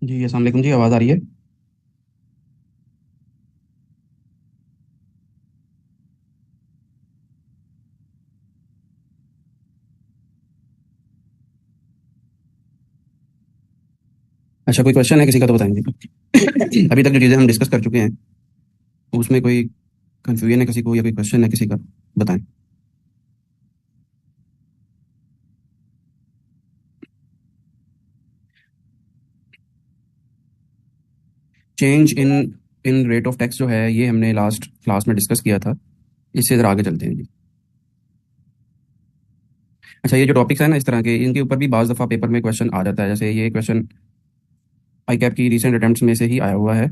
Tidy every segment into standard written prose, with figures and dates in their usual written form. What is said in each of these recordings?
जी अस्सलाम वालेकुम जी, आवाज़ आ रही है। अच्छा, कोई क्वेश्चन है किसी का तो बताएंगे। अभी तक जो चीज़ें हम डिस्कस कर चुके हैं उसमें कोई कंफ्यूजन है किसी को या कोई क्वेश्चन है किसी का, बताएं। Change in in rate of tax जो है ये हमने लास्ट क्लास में डिस्कस किया था। इससे ज़रा आगे चलते हैं जी। अच्छा, ये जो टॉपिक्स है ना इस तरह के, इनके ऊपर भी बाज़ दफ़ा पेपर में क्वेश्चन आ जाता है। जैसे ये क्वेश्चन आई कैप की रिसेंट अटेम्प्ट्स में से ही आया हुआ है।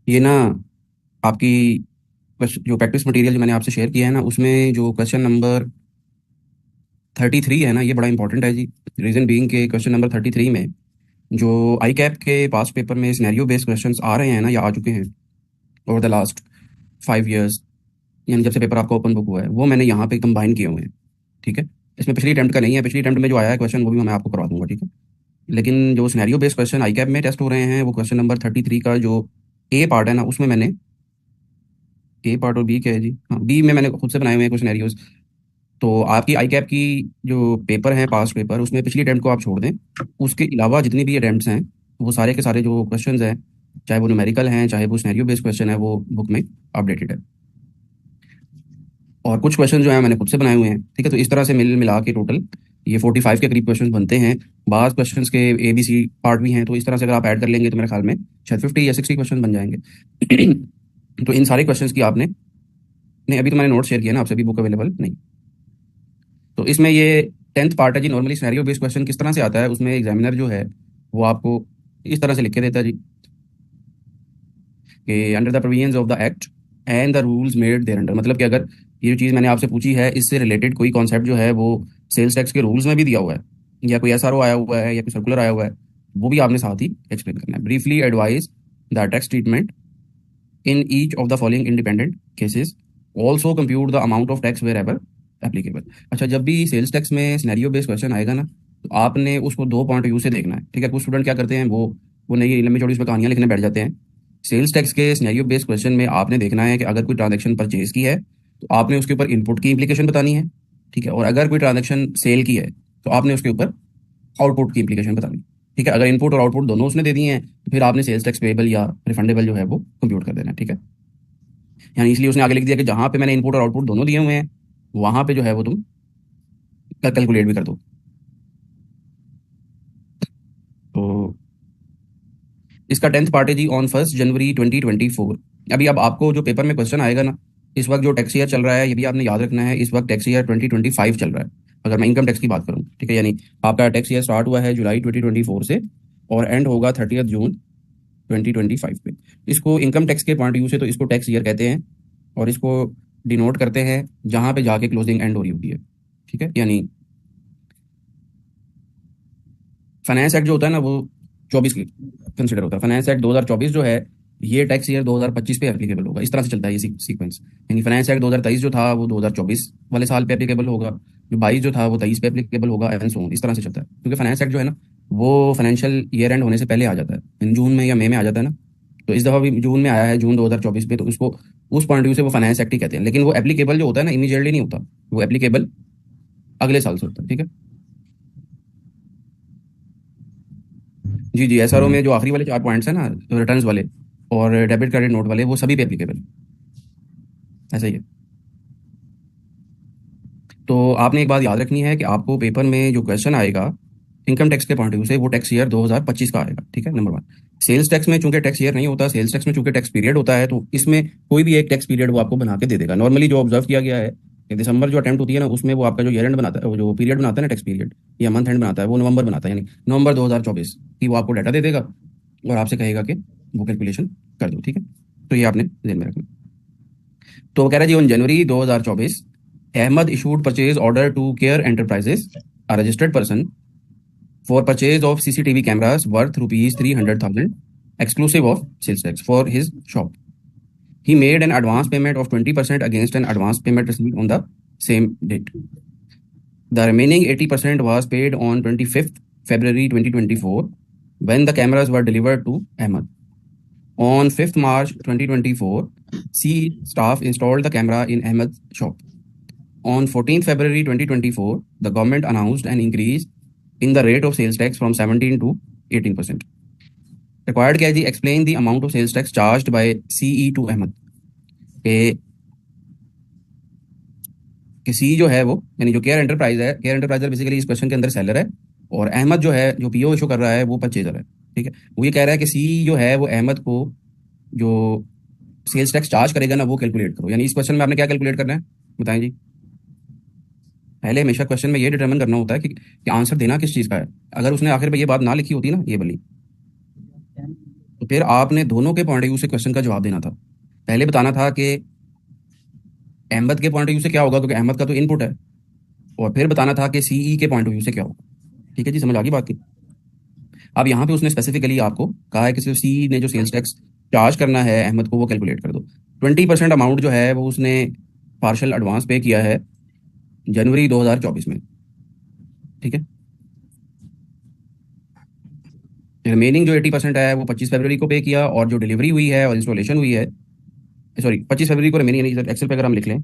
ये ना आपकी जो प्रैक्टिस मटेरियल जो मैंने आपसे शेयर किया है ना, उसमें जो क्वेश्चन नंबर 33 है ना, ये बड़ा इंपॉर्टेंट है जी। रीज़न बीइंग के क्वेश्चन नंबर 33 में जो आई कैप के पास पेपर में सिनेरियो बेस्ड क्वेश्चंस आ रहे हैं ना, या आ चुके हैं ओवर द लास्ट 5 ईयर्स, यानी जब से पेपर आपका ओपन बुक हुआ है, वो मैंने यहाँ पे कंबाइन किए हुए हैं। ठीक है। इसमें पिछली अटेम्प्ट का नहीं है, पिछली अटेम्प्ट में जो आया है क्वेश्चन वो भी मैं आपको करवा दूंगा। ठीक है। लेकिन जो scenario based question I cap में टेस्ट हो रहे हैं, वो क्वेश्चन नंबर 33 का जो ए पार्ट है ना, उसमें मैंने ए पार्ट और बी क्या है जी, हाँ, बी में मैंने खुद से बनाए हुए हैं कुछ सिनेरियोज। तो आपकी आई कैप की जो पेपर है, पास्ट पेपर, उसमें पिछली अटेम्प्ट को आप छोड़ दें, उसके अलावा जितनी भी अटेम्प्ट्स हैं वो सारे के सारे जो क्वेश्चंस हैं, चाहे वो न्यूमेरिकल हैं चाहे वो सिनेरियो बेस्ड क्वेश्चन है, वो बुक में अपडेटेड है। और कुछ क्वेश्चन जो है मैंने खुद से बनाए हुए हैं। ठीक है। तो इस तरह से मिल मिला के टोटल ये 45 के करीब क्वेश्चन बनते हैं। बाज़ क्वेश्चन के ए बी सी पार्ट भी हैं, तो इस तरह से अगर आप ऐड कर लेंगे तो मेरे ख्याल में शायद 50 या 60 क्वेश्चन बन जाएंगे। तो इन सारे क्वेश्चंस की आपने, नहीं अभी तो मैंने नोट शेयर किया ना आपसे, भी बुक अवेलेबल नहीं। तो इसमें ये 10th पार्ट है जी। नॉर्मली सिनेरियो बेस्ड क्वेश्चन किस तरह से आता है, उसमें एग्जामिनर जो है वो आपको इस तरह से लिख के देता है जी कि under the provisions of the act and the rules made thereunder. मतलब कि अगर ये जो चीज़ मैंने आपसे पूछी है इससे रिलेटेड कोई कॉन्सेप्ट जो है वो सेल्स टैक्स के रूल्स में भी दिया हुआ है, या कोई एसआरओ आया हुआ है या कोई सर्कुलर आया हुआ है, वो भी आपने साथ ही एक्सप्लेन करना है। Briefly advise the tax treatment in each of the following independent cases, also compute the amount of tax wherever applicable. अच्छा, जब भी सेल्स टैक्स में सिनेरियो बेस्ड क्वेश्चन आएगा ना, तो आपने उसको दो पॉइंट व्यू से देखना है। ठीक है। कुछ स्टूडेंट क्या करते हैं, वो नई लंबी चौड़ी उसमें कहानियां लिखने बैठ जाते हैं। सेल्स टैक्स के सिनेरियो बेस्ड क्वेश्चन में आपने देखना है कि अगर कोई ट्रांजैक्शन परचेज की है तो आपने उसके ऊपर इनपुट की इम्प्लीकेशन बतानी है। ठीक है। और अगर कोई ट्रांजैक्शन सेल की है तो आपने उसके ऊपर आउटपुट की इम्प्लीकेशन बतानी है। ठीक है। अगर इनपुट और आउटपुट दोनों उसने दे दिए हैं तो फिर आपने सेल्स टैक्स पेबल या रिफंडेबल जो है वो कंप्यूट कर देना है। ठीक है। यानी इसलिए उसने आगे लिख दिया कि जहां पे मैंने इनपुट और आउटपुट दोनों दिए हुए हैं, वहां पे जो है वो तुम कैलकुलेट भी कर दो। तो इसका 10th पार्ट है जी, ऑन 1 जनवरी 2024। अभी अब आपको जो पेपर में क्वेश्चन आएगा ना, इस वक्त जो टैक्स ईयर चल रहा है ये भी आपने याद रखना है। इस वक्त टैक्स ईयर 2025 चल रहा है, अगर मैं इनकम टैक्स की बात करूँ। ठीक है। यानी आपका टैक्स ईयर स्टार्ट हुआ है जुलाई 2024 से और एंड होगा 30 जून 2025 पे। इसको इनकम टैक्स के पॉइंट व्यू से तो इसको टैक्स ईयर कहते हैं, और इसको डिनोट करते हैं जहां पे जाके क्लोजिंग एंड हो रही होती है। ठीक है। यानी फाइनेंस एक्ट जो होता है ना, वो 24 की कंसिडर होता है। फाइनेंस एक्ट 2024 जो है ये टैक्स ईयर 2025 पे एप्लीकेबल होगा। इस तरह से चलता है ये सीक्वेंस। यानी फाइनेंस एक्ट 2023 जो था वो 2024 वाले साल पे एप्लीकेबल होगा, जो 22 जो था वो 23 पे एप्लीकेबल होगा, एंड सो ऑन। इस तरह से चलता है, क्योंकि फाइनेंस एक्ट जो है ना वो फाइनेंशियल ईयर एंड होने से पहले आ जाता है, इन जून में या मई में आ जाता है ना। तो इस दफ़ा भी जून में आया है, जून 2024 पे, तो उसको उस पॉइंट व्यू से वो फाइनेंस एक्ट ही कहते हैं। लेकिन वो एप्लीकेबल जो होता है ना, इमीडिएटली नहीं होता, वो एप्लीकेबल अगले साल से होता है। ठीक है। जी जी, एसआरओ में जो आखिरी वाले 4 पॉइंट्स हैं ना, रिटर्न्स वाले और डेबिट क्रेडिट नोट वाले, वो सभी पे एप्लीकेबल, ऐसा ही है। तो आपने एक बात याद रखनी है कि आपको पेपर में जो क्वेश्चन आएगा इनकम टैक्स के पॉइंट ऑफ व्यू से, वो टैक्स ईयर 2025 का आएगा। ठीक है, नंबर वन। सेल्स टैक्स में चूंकि टैक्स ईयर नहीं होता, सेल्स टैक्स में चूंकि टैक्स पीरियड होता है, तो इसमें कोई भी एक टैक्स पीरियड वो आपको बना के दे देगा। नॉर्मली जो ऑब्जर्व किया गया है कि दिसंबर जो अटेम्प्ट होती है ना, उसमें वो आपका जो ईयर एंड बनाता है, वो जो पीरियड बनाता है ना टैक्स पीरियड, या मंथ एंड बनाता है, वो नवंबर बनाता है। यानी नवंबर 2024 की वो आपको डाटा दे देगा और आपसे कहेगा कि वो कैलकुलेशन कर दो। ठीक है। तो ये आपने ध्यान में रखना। तो वो कह रहा है जी, on January 2024 Ahmed issued purchase order to care enterprises, a registered person, for purchase of CCTV cameras worth rupees 300,000 exclusive of sales tax for his shop. He made an advance payment of 20% against an advance payment received on the same date. The remaining 80% was paid on 25th February 2024 when the cameras were delivered to Ahmed. On 5th March 2024, C staff installed the camera in Ahmed's shop. On 14th February 2024, the government announced an increase in the rate of sales tax from 17 to 18%. Required क्या है जी? Explain the amount of sales tax charged by CE to Ahmed. कि सी जो है वो, यानी जो care enterprise है, care एंटरप्राइजर basically इस क्वेश्चन के अंदर सेलर है, और अहमद जो है जो पीओ इशू कर रहा है वो परचेजर है। ठीक है, वो ये कह रहा है कि सी जो है वो अहमद को जो सेल्स टैक्स चार्ज करेगा ना वो कैलकुलेट करो। यानी इस क्वेश्चन में आपने क्या कैलकुलेट करना है बताएं जी? पहले हमेशा क्वेश्चन में ये डिटरमिन करना होता है कि आंसर देना किस चीज़ का है। अगर उसने आखिर में ये बात ना लिखी होती ना, ये वाली, तो फिर आपने दोनों के पॉइंट ऑफ व्यू से क्वेश्चन का जवाब देना था। पहले बताना था कि अहमद के पॉइंट ऑफ व्यू से क्या होगा, क्योंकि अहमद का तो इनपुट है, और फिर बताना था कि सीई के पॉइंट ऑफ व्यू से क्या होगा। ठीक है जी, समझ आ गई बात की? अब यहाँ पे उसने स्पेसिफिकली आपको कहा है कि सिर्फ सीई ने जो सेल्स टैक्स चार्ज करना है अहमद को वो कैलकुलेट कर दो। 20% अमाउंट जो है वो उसने पार्शल एडवांस पे किया है जनवरी 2024 में। ठीक है, रिमेनिंग जो 80% है वो 25 फरवरी को पे किया, और जो डिलीवरी हुई है और इंस्टॉलेशन हुई है, सॉरी 25 फरवरी को रिमेनिंग, यानी एक्सेल पे अगर हम लिख लें,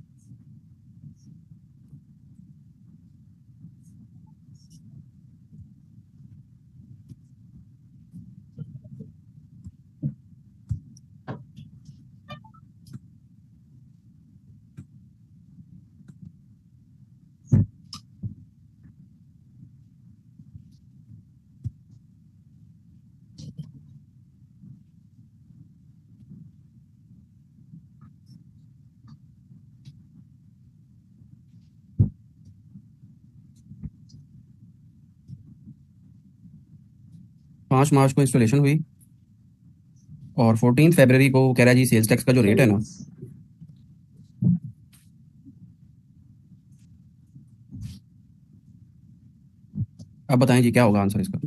पाँच मार्च को इंस्टॉलेशन हुई, और 14 फरवरी को कह रहा है जी सेल्स टैक्स का जो रेट है ना, अब बताएं जी क्या होगा आंसर इसका?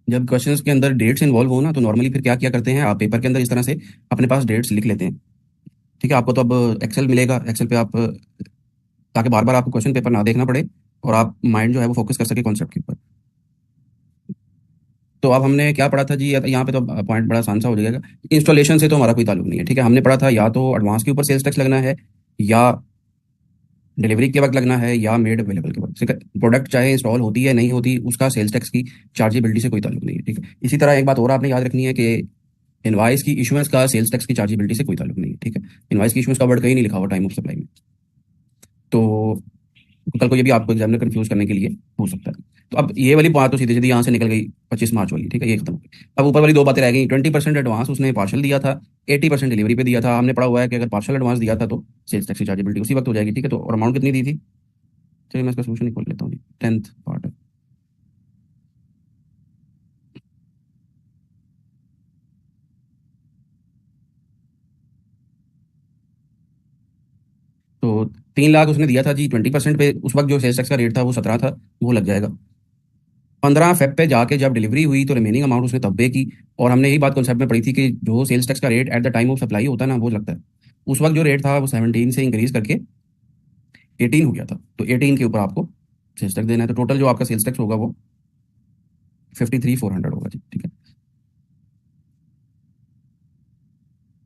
जब क्वेश्चंस के अंदर डेट्स इन्वॉल्व हो ना, तो नॉर्मली फिर क्या किया करते हैं, आप पेपर के अंदर इस तरह से अपने पास डेट्स लिख लेते हैं। ठीक है, आपको तो अब एक्सेल मिलेगा, एक्सेल पे आप, ताकि बार बार आपको क्वेश्चन पेपर ना देखना पड़े और आप माइंड जो है वो फोकस कर सके कॉन्सेप्ट के ऊपर। तो अब हमने क्या पढ़ा था जी? यहाँ पे तो पॉइंट बड़ा आसान सा हो जाएगा। इंस्टॉलेशन से तो हमारा कोई ताल्लुक नहीं है। ठीक है, हमने पढ़ा था या तो एडवांस के ऊपर सेल्स टैक्स लगना है, या डिलीवरी के वक्त लगना है, या मेड अवेलेबल के वक्त। ठीक है, प्रोडक्ट चाहे इंस्टॉल होती है नहीं होती, उसका सेल्स टैक्स की चार्जेबिलिटी से कोई ताल्लुक नहीं है। ठीक है, इसी तरह एक बात और आपने याद रखनी है कि इनवाइस की इशुएंस का सेल्स टैक्स की चार्जेबिलिटी से कोई ताल्लुक नहीं है। ठीक है, इनवाइस की इशुएंस का वर्ड कहीं नहीं लिखा हुआ टाइम ऑफ सप्लाई में। तो कल को ये भी आपको एग्जामिनर कंफ्यूज करने के लिए हो सकता है। तो अब ये वाली बात तो सीधे सीधे यहाँ से निकल गई 25 मार्च वाली। ठीक है, ये खत्म हो गई। अब ऊपर वाली दो बातें रह गई। 20% एडवांस उसने पार्शल दिया था, 80% डिलीवरी पे दिया था। हमने पढ़ा हुआ है कि अगर पार्शल एडवांस दिया था तो सेल्स टैक्स की चार्जेबिलिटी उसी वक्त हो जाएगी। ठीक है, तो और अमाउंट कितनी दी थी? चलिए मैं इसका सोल्यूशन निकाल लेता हूँ जी, 10th पार्ट है। तो 3 लाख उसने दिया था जी 20% पे। उस वक्त जो सेल्स टैक्स का रेट था वो 17 था, वो लग जाएगा। 15 फेब पे जाके जब डिलीवरी हुई तो रिमेनिंग अमाउंट उसने तब पे की। और हमने यही बात कॉन्सेप्ट में पढ़ी थी कि जो सेल्स टैक्स का rate at the time of supply होता है ना, वो लगता है। उस वक्त जो रेट था वो 17 से इंक्रीज करके 18 हो गया था। तो 18 के ऊपर आपको सेल्स टैक्स देना है। तो टोटल जो आपका सेल्स टैक्स होगा वो 53,400 होगा जी। ठीक है,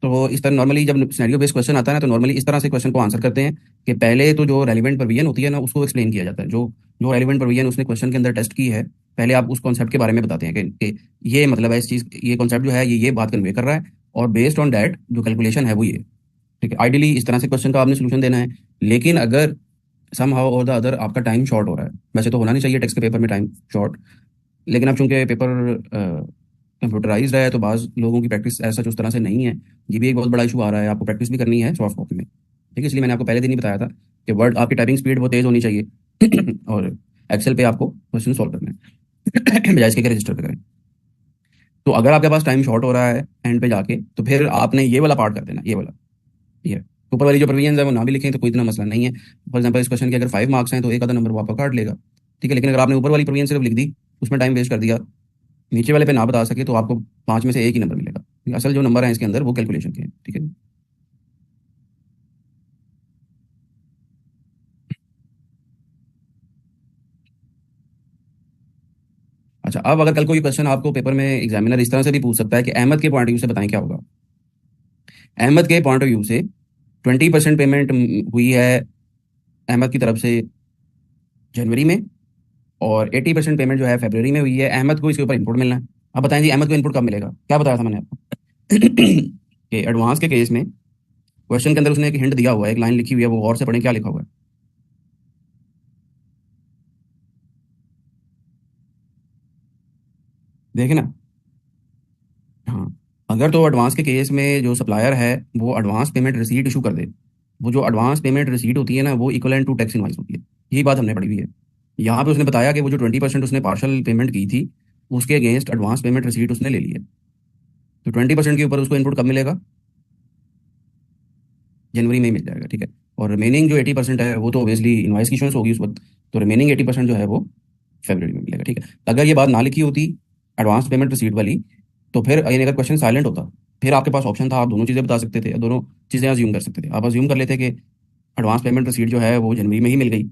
तो इस तरह नॉर्मली जब सिनेरियो बेस्ड क्वेश्चन आता है ना, तो नॉर्मली इस तरह से क्वेश्चन को आंसर करते हैं कि पहले तो जो रेलिवेंट प्रोविजन होती है ना उसको एक्सप्लेन किया जाता है। जो जो रेलिवेंट प्रोविजन उसने क्वेश्चन के अंदर टेस्ट की है, पहले आप उस कॉन्सेप्ट के बारे में बताते हैं कि ये मतलब है इस चीज़, ये कॉन्सेप्ट जो है ये बात कन्वे कर रहा है, और बेस्ड ऑन दैट जो कैलकुलेशन है वो ये। ठीक है, आइडियली इस तरह से क्वेश्चन का आपने सोल्यूशन देना है। लेकिन अगर सम हाउ और द अदर आपका टाइम शॉर्ट हो रहा है, वैसे तो होना नहीं चाहिए टेक्स्ट के पेपर में टाइम शॉर्ट, लेकिन अब चूंकि पेपर कंप्यूटराइज्ड है तो बाज़ लोगों की प्रैक्टिस ऐसा उस तरह से नहीं है। ये भी एक बहुत बड़ा इशू आ रहा है, आपको प्रैक्टिस भी करनी है सॉफ्ट कॉपी में। ठीक है, इसलिए मैंने आपको पहले दिन ही बताया था कि वर्ड आपकी टाइपिंग स्पीड बहुत तेज़ होनी चाहिए और एक्सेल पे आपको क्वेश्चन सॉल्व करना है बजाय इसके रजिस्टर पे करें। तो अगर आपके पास टाइम शॉर्ट हो रहा है एंड पे जाके, तो फिर आपने ये वाला पार्ट कर देना, ये वाला, ये ऊपर वाली जो प्रोविजन है वो ना भी लिखें तो कोई इतना मसला नहीं है। फॉर एग्जाम्पल इस क्वेश्चन के अगर 5 मार्क्स हैं तो एक आधा नंबर वो आपका काट लेगा। ठीक है, लेकिन अगर आपने ऊपर वाली प्रोविजन सिर्फ लिख दी, उसमें टाइम वेस्ट कर दिया, नीचे वाले पे ना बता सके, तो आपको 5 में से एक ही नंबर मिलेगा। असल जो नंबर है इसके अंदर वो कैलकुलेशन के हैं। ठीक है। अच्छा, अब अगर कल कोई क्वेश्चन आपको पेपर में एग्जामिनर इस तरह से भी पूछ सकता है कि अहमद के पॉइंट ऑफ व्यू से बताएं क्या होगा। अहमद के पॉइंट ऑफ व्यू से 20% पेमेंट हुई है अहमद की तरफ से जनवरी में, और 80% पेमेंट जो है फरवरी में हुई है। अहमद को इसके ऊपर इनपुट मिलना है। अब बताएं जी, अहमद को इनपुट कब मिलेगा? क्या बताया था मैंने आपको? कि एडवांस के केस में क्वेश्चन के अंदर उसने एक हिंट दिया हुआ है, एक लाइन लिखी हुई है, वो और से पढ़ें क्या लिखा हुआ है। देखे ना। हाँ, अगर तो एडवांस के केस में जो सप्लायर है वो एडवांस पेमेंट रिसीट इशू कर दे, वो जो एडवांस पेमेंट रिसीट होती है ना, वो इक्वलेंट टू टैक्स इनवाइस होती है। यही बात हमने पढ़ी हुई है। यहाँ पे उसने बताया कि वो जो 20% उसने पार्शल पेमेंट की थी, उसके अगेंस्ट एडवांस पेमेंट रिसीट उसने ले ली है। तो 20% के ऊपर उसको इनपुट कब मिलेगा? जनवरी में ही मिल जाएगा। ठीक है। और रिमेनिंग जो 80% है वो तो ऑब्वियसली इनवाइस की इशुएंस होगी उस वक्त, तो रिमेनिंग 80% जो है वो फरवरी में मिलेगा। ठीक है। अगर ये बात ना लिखी होती एडवांस पेमेंट रिसीट वाली, तो फिर यानी अगर क्वेश्चन साइलेंट होता, फिर आपके पास ऑप्शन था, आप दोनों चीज़ें बता सकते थे, दोनों चीज़ें अज्यूम कर सकते थे। आप अज्यूम कर लेते कि एडवांस पेमेंट रिसीट जो है वो जनवरी में ही मिल गई,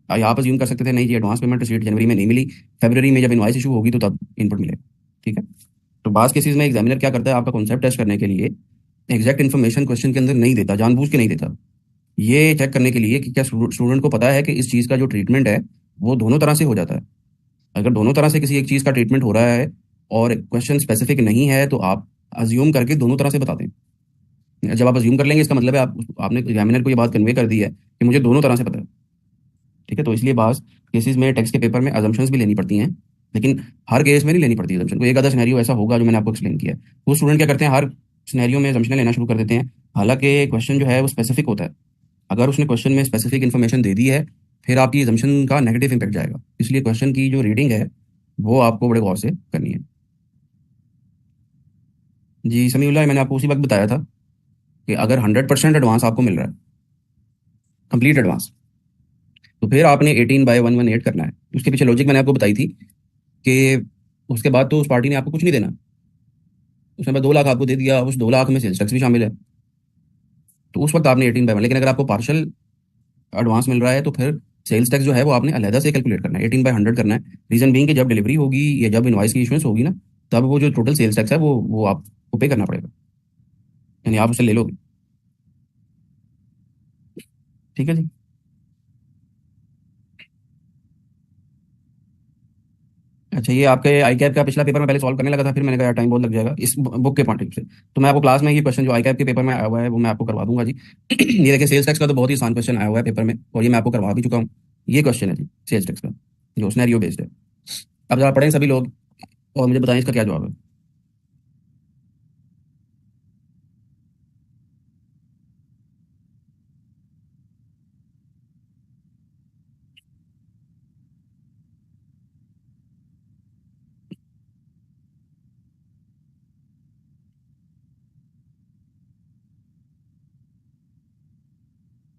या आप अज्यूम कर सकते थे नहीं जी एडवांस पेमेंट रिसीट जनवरी में नहीं मिली, फरवरी में जब इनवाइस इशू होगी तो तब इनपुट मिलेगा। ठीक है। तो बास केसेस में एग्जामिनर क्या करता है, आपका कॉन्सेप्ट टेस्ट करने के लिए एग्जैक्ट इन्फॉर्मेशन क्वेश्चन के अंदर नहीं देता, जानबूझ के नहीं देता। ये चेक करने के लिए कि क्या स्टूडेंट को पता है कि इस चीज़ का जो ट्रीटमेंट है वो दोनों तरह से हो जाता है। अगर दोनों तरह से किसी एक चीज़ का ट्रीटमेंट हो रहा है और क्वेश्चन स्पेसिफिक नहीं है, तो आप अज्यूम करके दोनों तरह से बता दें। जब आप अज्यूम कर लेंगे, इसका मतलब है आपने एग्जामिनर को ये बात कन्वे कर दी है कि मुझे दोनों तरह से पता है। ठीक है। तो इसलिए बास केसेस में टेक्स्ट के पेपर में अजम्पशंस भी लेनी पड़ती हैं, लेकिन हर केस में नहीं लेनी पड़ती अजम्पशन को। एक आधा सिनेरियो ऐसा होगा जो मैंने आपको एक्सप्लेन किया है, वो स्टूडेंट क्या करते हैं, हर सिनेरियो में अजम्पशन लेना शुरू कर देते हैं, हालांकि क्वेश्चन जो है वो स्पेसिफिक होता है। अगर उसने क्वेश्चन में स्पेसिफिक इन्फॉर्मेशन दे दी है, फिर आपकी assumption का नेगेटिव इम्पैक्ट जाएगा। इसलिए क्वेश्चन की जो रीडिंग है वो आपको बड़े गौर से करनी है। जी समीउल्लाह, मैंने आपको उसी वक्त बताया था कि अगर 100% एडवांस आपको मिल रहा है, कंप्लीट एडवांस, तो फिर आपने 18/118 करना है। उसके पीछे लॉजिक मैंने आपको बताई थी कि उसके बाद तो उस पार्टी ने आपको कुछ नहीं देना, उसने बस 2 लाख आपको दे दिया, उस 2 लाख में सेल्स टैक्स भी शामिल है, तो उस वक्त आपने 18/1। लेकिन अगर आपको पार्शल एडवांस मिल रहा है तो फिर सेल्स टैक्स जो है वो आपने अलहदा से कैलकुलेट करना है, 18/100 करना है। रीजन बीइंग कि जब डिलीवरी होगी या जब इनवाइस की इशुएंस होगी ना, तब वो जो टोटल सेल्स टैक्स है वो आपको पे करना पड़ेगा, यानी आप उसे ले लोगे। ठीक है जी। अच्छा, ये आपके आई कैप का पिछला पेपर में पहले सॉल्व करने लगा था, फिर मैंने कहा टाइम बहुत लग जाएगा इस बुक के पॉइंट ऑफ व्यू से, तो मैं आपको क्लास में ये क्वेश्चन जो आई कैप के पेपर में आया हुआ है वो मैं आपको करवा दूंगा जी। ये देखिए, सेल्स टैक्स का तो बहुत ही आसान क्वेश्चन आया हुआ है पेपर में, और ये मैं आपको करवा भी चुका हूँ। ये क्वेश्चन है जी सेल्स टैक्स का, जो सिनेरियो बेस्ड है। अब जरा पढ़ें सभी लोग और मुझे बताएं इसका क्या जवाब है।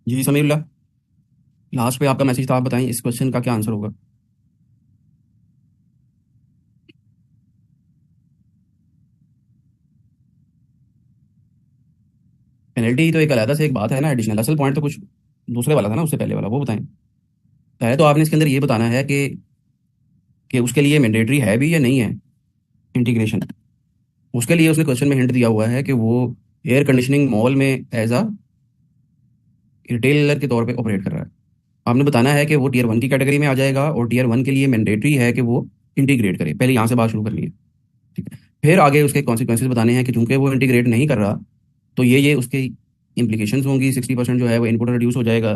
जी समीउल्लाह, लास्ट पे आपका मैसेज था, आप बताएं इस क्वेश्चन का क्या आंसर होगा। पेनल्टी तो एक अलग से एक बात है ना, एडिशनल असल पॉइंट तो कुछ दूसरे वाला था ना, उससे पहले वाला, वो बताएं। पहले तो आपने इसके अंदर ये बताना है कि उसके लिए मैंडेटरी है भी या नहीं है इंटीग्रेशन। उसके लिए उसने क्वेश्चन में हिंट दिया हुआ है कि वो एयर कंडीशनिंग मॉल में एज अ रिटेलर के तौर पे ऑपरेट कर रहा है। आपने बताना है कि वो टीयर 1 की कैटेगरी में आ जाएगा, और टीयर 1 के लिए मैंडेटरी है कि वो इंटीग्रेट करे। पहले यहाँ से बात शुरू करनी है। ठीक है। फिर आगे उसके कॉन्सिक्वेंसेज बताने हैं कि चूंकि वो इंटीग्रेट नहीं कर रहा, तो ये उसके इम्प्लीकेशंस होंगी। 60% जो है वो इनपुट रिड्यूस हो जाएगा,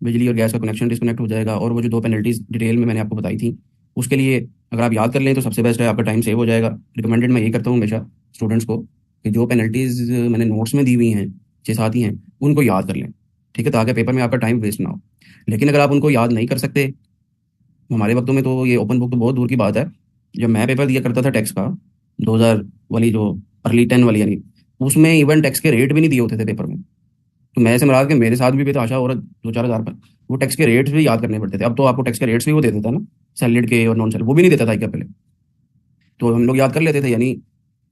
बिजली और गैस का कनेक्शन डिस्कनेक्ट हो जाएगा, और वो जो 2 पेनल्टीज डिटेल में मैंने आपको बताई थी, उसके लिए अगर आप याद कर लें तो सबसे बेस्ट है, आपका टाइम सेव हो जाएगा। रिकमेंडेड मैं ये करता हूँ हमेशा स्टूडेंट्स को कि जो पेनल्टीज मैंने नोट्स में दी हुई हैं, 6-7 ही हैं, उनको याद कर लें। ठीक है, ताकि पेपर में आपका टाइम वेस्ट ना हो। लेकिन अगर आप उनको याद नहीं कर सकते, हमारे वक्तों में तो ये ओपन बुक तो बहुत दूर की बात है। जब मैं पेपर दिया करता था टैक्स का, 2000 वाली जो अर्ली 10 वाली, यानी उसमें इवन टैक्स के रेट भी नहीं दिए होते थे पेपर में। तो मैं ऐसे मरा के मेरे साथ भी तो आशा और 2-4 हज़ार पर वो टैक्स के रेट्स भी याद करने पड़ते थे। अब तो आपको टैक्स के रेट्स भी वो दे देता है ना, सैलरीड के और नॉन सैलरी, वो भी नहीं देता था क्या पहले? तो हम लोग याद कर लेते थे। यानी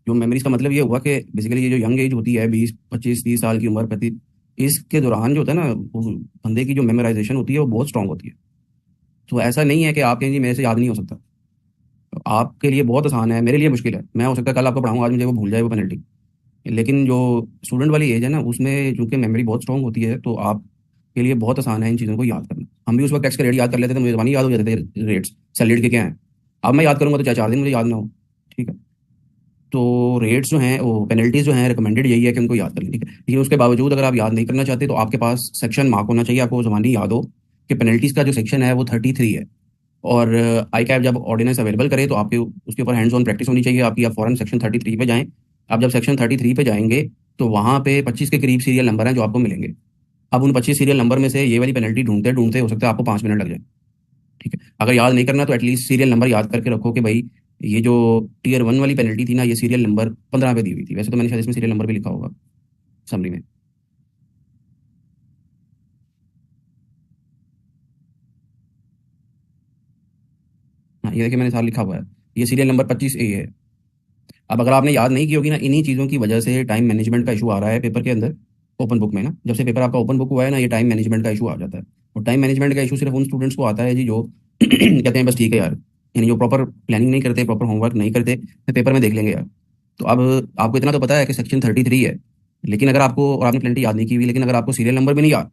जो मेमोरीज का मतलब ये हुआ कि बेसिकली ये जो यंग एज होती है, 20, 25, 30 साल की उम्र प्रति, इसके दौरान जो होता है ना, वो बंदे की जो मेमोराइजेशन होती है वो बहुत स्ट्रांग होती है। तो ऐसा नहीं है कि आप कहें जी मेरे से याद नहीं हो सकता। तो आपके लिए बहुत आसान है, मेरे लिए मुश्किल है। मैं हो सकता है कल आपको पढ़ाऊंगा, आज मुझे वो भूल जाए वो पेनल्टी। लेकिन जो स्टूडेंट वाली एज है ना, उसमें चूंकि मेमोरी बहुत स्ट्रांग होती है, तो आपके लिए बहुत आसान है इन चीज़ों को याद करना। हम भी उस वक्त टैक्स के रेट याद कर लेते थे, मुझे जबानी याद हो जाते थे रेट्स सैलरीड के क्या हैं। अब मैं याद करूंगा तो चाहे 4 दिन मुझे याद ना हो। ठीक है। तो रेट्स जो हैं, वो पेनल्टीज जो हैं, रिकमेंडेड यही है कि उनको याद कर लें। ठीक है। लेकिन उसके बावजूद अगर आप याद नहीं करना चाहते तो आपके पास सेक्शन मार्क होना चाहिए, आपको जबानी याद हो कि पेनल्टीज का जो सेक्शन है वो 33 है। और आई कैब जब ऑर्डिनेंस अवेलेबल करे तो आपके उसके ऊपर हैंड्स ऑन प्रैक्टिस होनी चाहिए आपकी। आप फॉरन सेक्शन 33 पे जाएं। आप जब सेक्शन 33 पे जाएंगे तो वहाँ पे 25 के करीब सीरियल नंबर हैं जो आपको मिलेंगे। अब उन 25 सीरियल नंबर में से ये वाली पेनल्टी ढूंढते ढूंढते हो सकता है आपको 5 मिनट लग जाए। ठीक है। अगर याद नहीं करना तो एटलीस्ट सीरियल नंबर याद करके रखो कि भाई ये जो टीयर 1 वाली पेनल्टी थी ना, ये सीरियल नंबर 15 पे दी हुई थी। वैसे तो मैंने शायद इसमें सीरियल नंबर भी लिखा होगा समरी में। हाँ, ये देखिए मैंने साथ लिखा हुआ है। ये सीरियल नंबर 25A है। अब अगर आपने याद नहीं की होगी ना, इन्हीं चीज़ों की वजह से टाइम मैनेजमेंट का इशू आ रहा है पेपर के अंदर। ओपन बुक में ना, जब से पेपर आपका ओपन बुक हुआ है ना, ये टाइम मैनेजमेंट का इशू आ जाता है। और टाइम मैनेजमेंट का इशू सिर्फ उन स्टूडेंट्स को आता है जी जो कहते हैं बस ठीक है यार, यानी जो प्रॉपर प्लानिंग नहीं करते, प्रॉपर होमवर्क नहीं करते, तो पेपर में देख लेंगे यार। तो अब आपको इतना तो पता है कि सेक्शन 33 है, लेकिन अगर आपको, और आपने प्लेंटी याद नहीं की हुई, लेकिन अगर आपको सीरियल नंबर भी नहीं याद,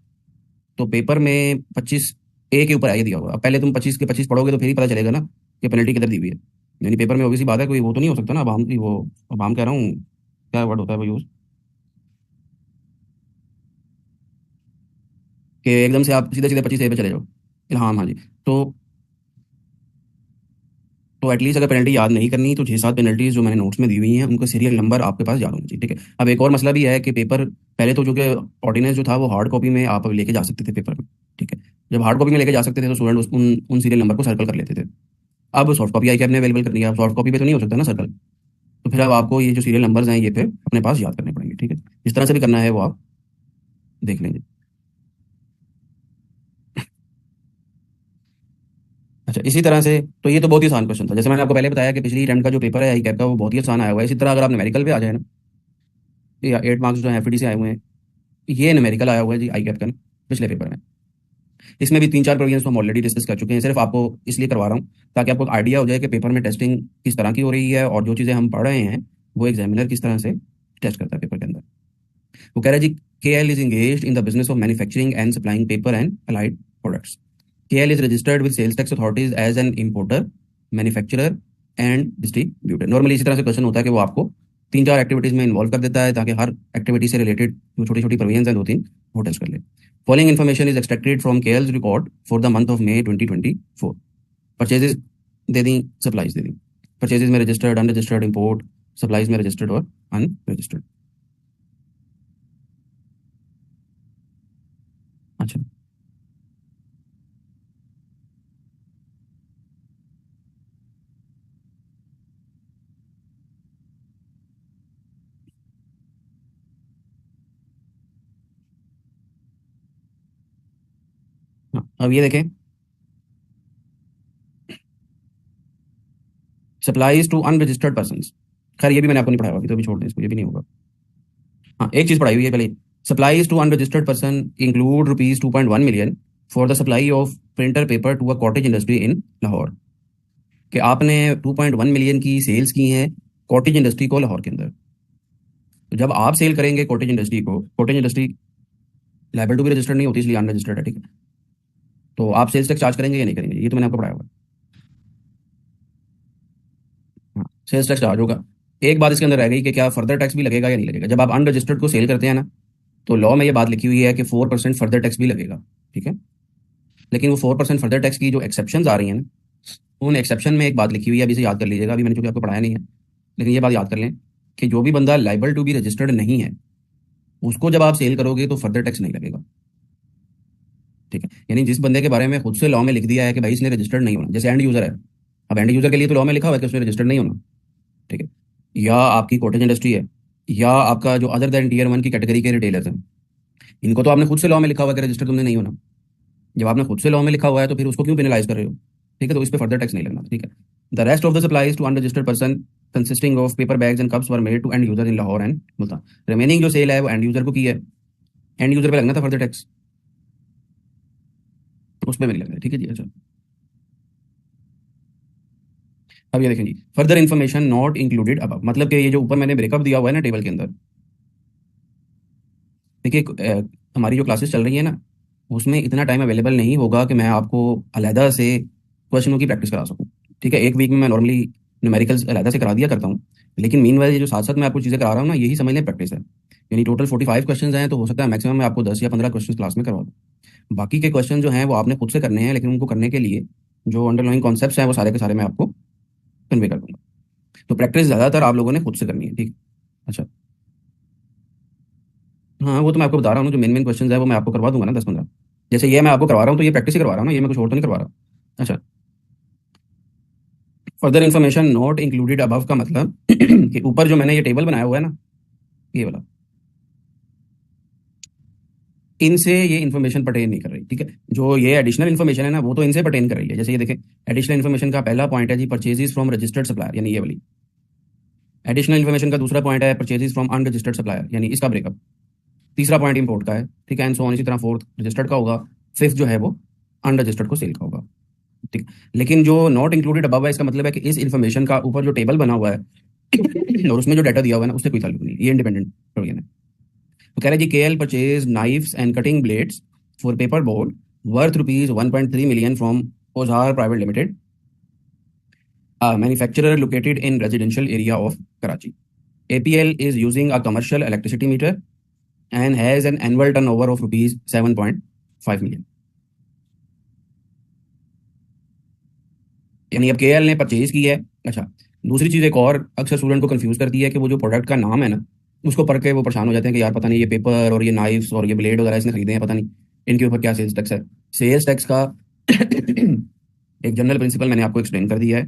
तो पेपर में 25A के ऊपर आगे दिया होगा। अब पहले तुम 25 के 25 पढ़ोगे तो फिर ही पता चलेगा ना कि पेनल्टी किधर दी हुई है। यानी पेपर में obvious सी बात है, कोई वो तो नहीं हो सकता ना, अब हम की वो, अब हम कह रहा हूँ, क्या वर्ड होता है वो यूज, कि एकदम से आप सीधे सीधे 25A पे चले जाओ। हाँ हाँ जी। तो तो एटलीस्ट अगर पेनल्टी याद नहीं करनी तो 6-7 पेनल्टीज जो मैंने नोट्स में दी हुई हैं उनका सीरियल नंबर आपके पास याद होना चाहिए। ठीक है। अब एक और मसला भी है कि पेपर पहले तो जो कि ऑर्डिनेंस जो था वो हार्ड कॉपी में आप लेके जा सकते थे पेपर में। ठीक है। जब हार्ड कॉपी में लेके जा सकते थे तो स्टूडेंट उन उन सीरियल नंबर को सर्कल कर लेते थे। अब सॉफ्ट कॉपी आई कैब ने अवेलेबल करनी है, अब सॉफ्ट कॉपी पे तो नहीं हो सकता ना सर्कल। तो फिर अब आपको ये जो सीरियल नंबर्स हैं ये फिर अपने पास याद करने पड़ेंगे। ठीक है। जिस तरह से भी करना है वो आप देख लेंगे। अच्छा, इसी तरह से तो ये तो बहुत ही आसान क्वेश्चन था। जैसे मैंने आपको पहले बताया कि पिछली अटेम्प्ट का जो पेपर है आई कैब का वो बहुत ही आसान आया हुआ है। इसी तरह अगर आप न्यूमेरिकल पे आ जाए ना, या 8 मार्क्स जो है एफडी से आए हुए हैं, ये न्यूमेरिकल आया हुआ है जी आई कैब का ना, पिछले पेपर में। इसमें भी 3-4 प्रोविजंस तो हम ऑलरेडी डिस्कस कर चुके हैं, सिर्फ आपको इसलिए करवा रहा हूँ ताकि आपको आइडिया हो जाए कि पेपर में टेस्टिंग किस तरह की हो रही है, और जो चीज़ें हम पढ़ रहे हैं वो एग्जामिनर किस तरह से टेस्ट करता है पेपर के अंदर। वो कह रहा है जी, KL is engage in the business of manufacturing and supplying paper and allied products. KL is registered with sales tax authorities as an importer, manufacturer and distributor। Normally इसी तरह से क्वेश्चन होता है कि वो आपको 3-4 एक्टिविटीज में इन्वॉल्व कर देता है ताकि हर एक्टिविटी से रिलेटेड जो छोटी छोटी प्रोविजंस हैं 2-3 वो टेस्ट कर ले। Following information is extracted from KL's record for the month of May 2024। Purchases they the, supplies they the. Purchases में रजिस्टर्ड, अनरजिस्टर्ड, इम्पोर्ट, सप्लाईज में रजिस्टर्ड और अनरजिस्टर्ड। अच्छा। हाँ, अब ये देखें, सप्लाईज टू अनरजिस्टर्ड पर्सन। खैर ये भी मैंने आपको नहीं पढ़ाया, अभी तो अभी छोड़ दें इसको, ये भी नहीं होगा। हाँ, एक चीज पढ़ाई हुई है पहले। Supplies to unregistered person include ₹2.1 million for the supply of printer paper to a cottage industry in Lahore. कि आपने 2.1 मिलियन की सेल्स की हैं कॉटेज इंडस्ट्री को लाहौर के अंदर। तो जब आप सेल करेंगे कॉटेज इंडस्ट्री को, कॉटेज इंडस्ट्री लायबल टू भी रजिस्टर्ड नहीं होती, इसलिए अनरजिस्टर्ड है। ठीक है। तो आप सेल्स टैक्स चार्ज करेंगे या नहीं करेंगे, ये तो मैंने आपको पढ़ाया हुआ है। हाँ, सेल्स टैक्स चार्ज होगा। एक बात इसके अंदर रह गई कि क्या फर्दर टैक्स भी लगेगा या नहीं लगेगा। जब आप अनरजिस्टर्ड को सेल करते हैं ना, तो लॉ में ये बात लिखी हुई है कि 4% फर्दर टैक्स भी लगेगा। ठीक है। लेकिन वो 4% फर्दर टैक्स की जो एक्सेप्शन आ रही हैं ना, उन एक्सेप्शन में एक बात लिखी हुई है, अभी से याद कर लीजिएगा, अभी मैंने चूंकि आपको पढ़ाया नहीं है, लेकिन ये बात याद कर लें कि जो भी बंदा लाइबल टू बी रजिस्टर्ड नहीं है उसको जब आप सेल करोगे तो फर्दर टैक्स नहीं लगेगा। ठीक है। यानी जिस बंदे के बारे में खुद से लॉ में लिख दिया है कि भाई इसने रजिस्टर्ड नहीं होना, जैसे एंड यूजर है, अब एंड यूजर के लिए तो लॉ में लिखा हुआ है कि उसने रजिस्टर्ड नहीं होना। ठीक है। या आपकी कॉटेज इंडस्ट्री है, या आपका जो अदर देन टीयर 1 की कैटेगरी के रिटेलर्स हैं, इनको तो आपने खुद से लॉ में लिखा हुआ है कि रजिस्टर तुमने नहीं होना। जब आपने खुद से लॉ में लिखा हुआ है तो फिर उसको क्यों पेनलाइज कर रहे हो? ठीक है, तो इस पर फर्दर टैक्स नहीं लगना। ठीक है। The rest of the supplies to unregistered person consisting of paper bags and cups were made to end user in Lahore and Multan. Remaining जो सेल है वो एंड यूजर को की है, एंड यूजर पे लगना था फर्दर टैक्स, उस पर भी नहीं लगना है। ठीक है जी। अच्छा, अब ये देखें जी, फर्दर इन्फॉर्मेशन नॉट इंक्लूडेड अब, मतलब कि ये जो ऊपर मैंने ब्रेकअप दिया हुआ है ना टेबल के अंदर, देखिए हमारी जो क्लासेस चल रही है ना, उसमें इतना टाइम अवेलेबल नहीं होगा कि मैं आपको अलहदा से क्वेश्चनों की प्रैक्टिस करा सकूं। ठीक है, एक वीक में मैं नॉर्मली न्यूमेरिकल्स अलहदा से करा दिया करता हूँ, लेकिन मीनवाइल ये जो साथ साथ मैं आपको चीज़ें करा रहा हूँ ना, यही समझ लें प्रैक्टिस है। यानी टोटल 45 क्वेश्चन हैं, तो हो सकता है मैक्सिमम मैं आपको 10 या 15 क्वेश्चन क्लास में करवा दूँ। बाकी के क्वेश्चन जो हैं वो आपने खुद से करने हैं, लेकिन उनको करने के लिए जो अंडरलाइन कॉन्सेप्ट्स हैं वो सारे के सारे मैं आपको कन्वे कर दूंगा। तो प्रैक्टिस ज़्यादातर आप लोगों ने खुद से करनी है। ठीक है। अच्छा, हाँ वो तो मैं आपको बता रहा हूँ ना, जो मेन मेन क्वेश्चन है वो मैं आपको करवा दूंगा ना 10-15। जैसे ये मैं आपको करवा रहा हूँ तो ये प्रैक्टिस ही करवा रहा हूँ ना, ये मैं कुछ और तो नहीं करवा रहा। अच्छा, further information not included above का मतलब कि ऊपर जो मैंने ये टेबल बनाया हुआ है ना, ये वाला, इनसे ये इन्फॉर्मेशन पर्टेन नहीं कर रही। ठीक है, जो ये एडिशनल इन्फॉर्मेशन है ना, वो तो इनसे पर्टेन कर रही है। जैसे ये देखें, एडिशनल इन्फॉर्मेशन का पहला पॉइंट है जी परचेजेस फ्रॉम रजिस्टर्ड सप्लायर, यानी ये वाली। एडिशनल इन्फॉर्मेशन का दूसरा पॉइंट है परचेजेस फ्रॉम अनरजिस्टर्ड सप्लायर, यानी इसका ब्रेकअप। तीसरा पॉइंट इंपोर्ट का है। ठीक है, एंड सो ऑन, इसी तरह फोर्थ रजिस्टर्ड का होगा, फिफ्थ जो है वो अनरजिस्टर्ड को सेल का होगा। ठीक। लेकिन जो नॉट इंक्लूडेड अबव है, इसका मतलब है कि इस इन्फॉर्मेशन का ऊपर जो टेबल बना हुआ है और उसमें जो डाटा दिया हुआ है ना, उससे कोई ताल्लुक नहीं है, ये इंडिपेंडेंट प्रोविजन है। तो कह रहे हैं जी, KL purchase knives and cutting blades for paper board worth rupees 1.3 million from Auzar private limited, manufacturer located in residential area of Karachi. APL is using a commercial electricity meter and has an annual turnover of rupees 7.5 million। यानी अब KL ने purchase की है। अच्छा, दूसरी चीज़ एक और अक्सर स्टूडेंट को कंफ्यूज करती है कि वो जो प्रोडक्ट का नाम है ना, उसको पढ़ के वो परेशान हो जाते हैं कि यार पता नहीं ये पेपर और ये नाइफ्स और ये ब्लेड वगैरह इसने खरीदे हैं, पता नहीं इनके ऊपर क्या सेल्स टैक्स है। सेल्स टैक्स का एक जनरल प्रिंसिपल मैंने आपको एक्सप्लेन कर दिया है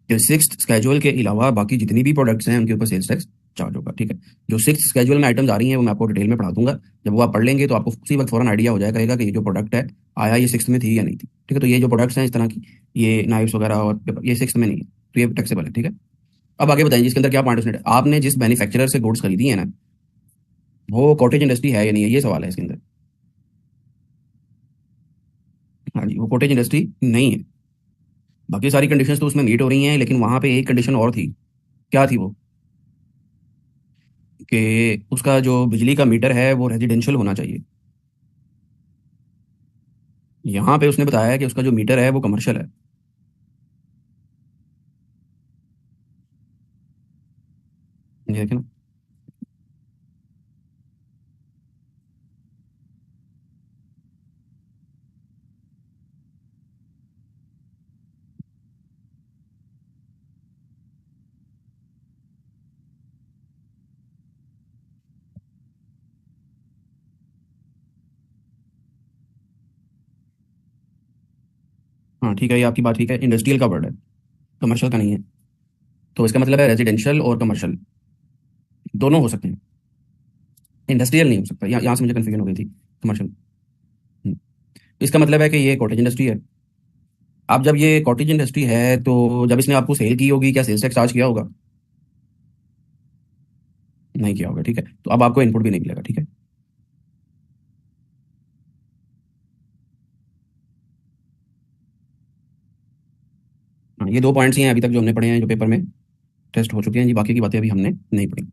कि सिक्स स्केजुअल के अलावा बाकी जितनी भी प्रोडक्ट्स हैं उनके ऊपर सेल्स टैक्स चार्ज होगा। ठीक है, जो सिक्स स्केजुअल में आइटम्स आ रही हैं वो मैं आपको डिटेल में पढ़ा दूंगा। जब वो आप पढ़ लेंगे तो आपको उसी वक्त फौरन आइडिया हो जाएगा कि ये जो प्रोडक्ट है आया ये सिक्स में थी या नहीं थी। ठीक है, तो ये जो प्रोडक्ट्स हैं इस तरह की, ये नाइफ्स वगैरह और ये सिक्स में नहीं है, तो ये टैक्सेबल है। ठीक है, अब आगे बताइए इसके अंदर क्या पॉइंट उसने, आपने जिस मैन्युफैक्चरर से गुड्स खरीदी है ना, वो कॉटेज इंडस्ट्री है या नहीं है, ये सवाल है इसके अंदर। हाँ जी, वो कॉटेज इंडस्ट्री नहीं है। बाकी सारी कंडीशंस तो उसमें मीट हो रही हैं, लेकिन वहां पे एक कंडीशन और थी। क्या थी वो? कि उसका जो बिजली का मीटर है वो रेजिडेंशियल होना चाहिए। यहाँ पे उसने बताया है कि उसका जो मीटर है वो कमर्शियल है। ये देखें ना। हाँ ठीक है, ये आपकी बात ठीक है, इंडस्ट्रियल का वर्ड है, कमर्शियल का नहीं है। तो इसका मतलब है रेजिडेंशियल और कमर्शियल दोनों हो सकते हैं, इंडस्ट्रियल नहीं हो सकता। यहाँ से मुझे कन्फ्यूजन हो गई थी, कमर्शियल। इसका मतलब है कि ये कॉटेज इंडस्ट्री है। अब जब ये कॉटेज इंडस्ट्री है तो जब इसने आपको सेल की होगी, क्या सेल्स टैक्स चार्ज किया होगा? नहीं किया होगा। ठीक है, तो अब आपको इनपुट भी नहीं मिलेगा। ठीक है। हाँ, ये दो पॉइंट्स ही हैं अभी तक जो हमने पढ़े हैं, जो पेपर में टेस्ट हो चुके हैं जी, बाकी की बातें अभी हमने नहीं पढ़ी।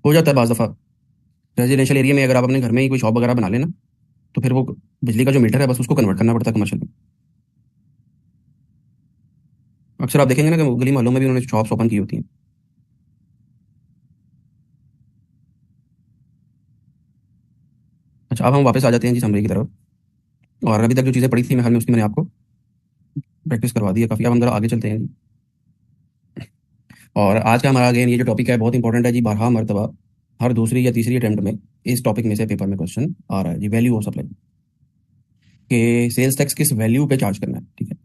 हो जाता है बाज़ दफ़ा रेजिडेंशियल एरिया में, अगर आप अपने घर में ही कोई शॉप वगैरह बना लेना, तो फिर वो बिजली का जो मीटर है बस उसको कन्वर्ट करना पड़ता है कमर्शियल में। अक्सर आप देखेंगे ना कि गली मोहल्लों में भी उन्होंने शॉप्स ओपन की होती हैं। अच्छा, अब हम वापस आ जाते हैं जी समरी की तरफ। और अभी तक जो चीज़ें पढ़ी थी मैं हाल में उसकी मैंने आपको प्रैक्टिस करवा दी है काफ़ी। अब हम जरा आगे चलते हैं जी। और आज का हमारा अगेन ये जो टॉपिक है बहुत इंपॉर्टेंट है जी। 12 मरतबा हर दूसरी या तीसरी अटेम्प्ट में इस टॉपिक में से पेपर में क्वेश्चन आ रहा है जी। वैल्यू ऑफ सप्लाई, कि सेल्स टैक्स किस वैल्यू पे चार्ज करना है, ठीक है।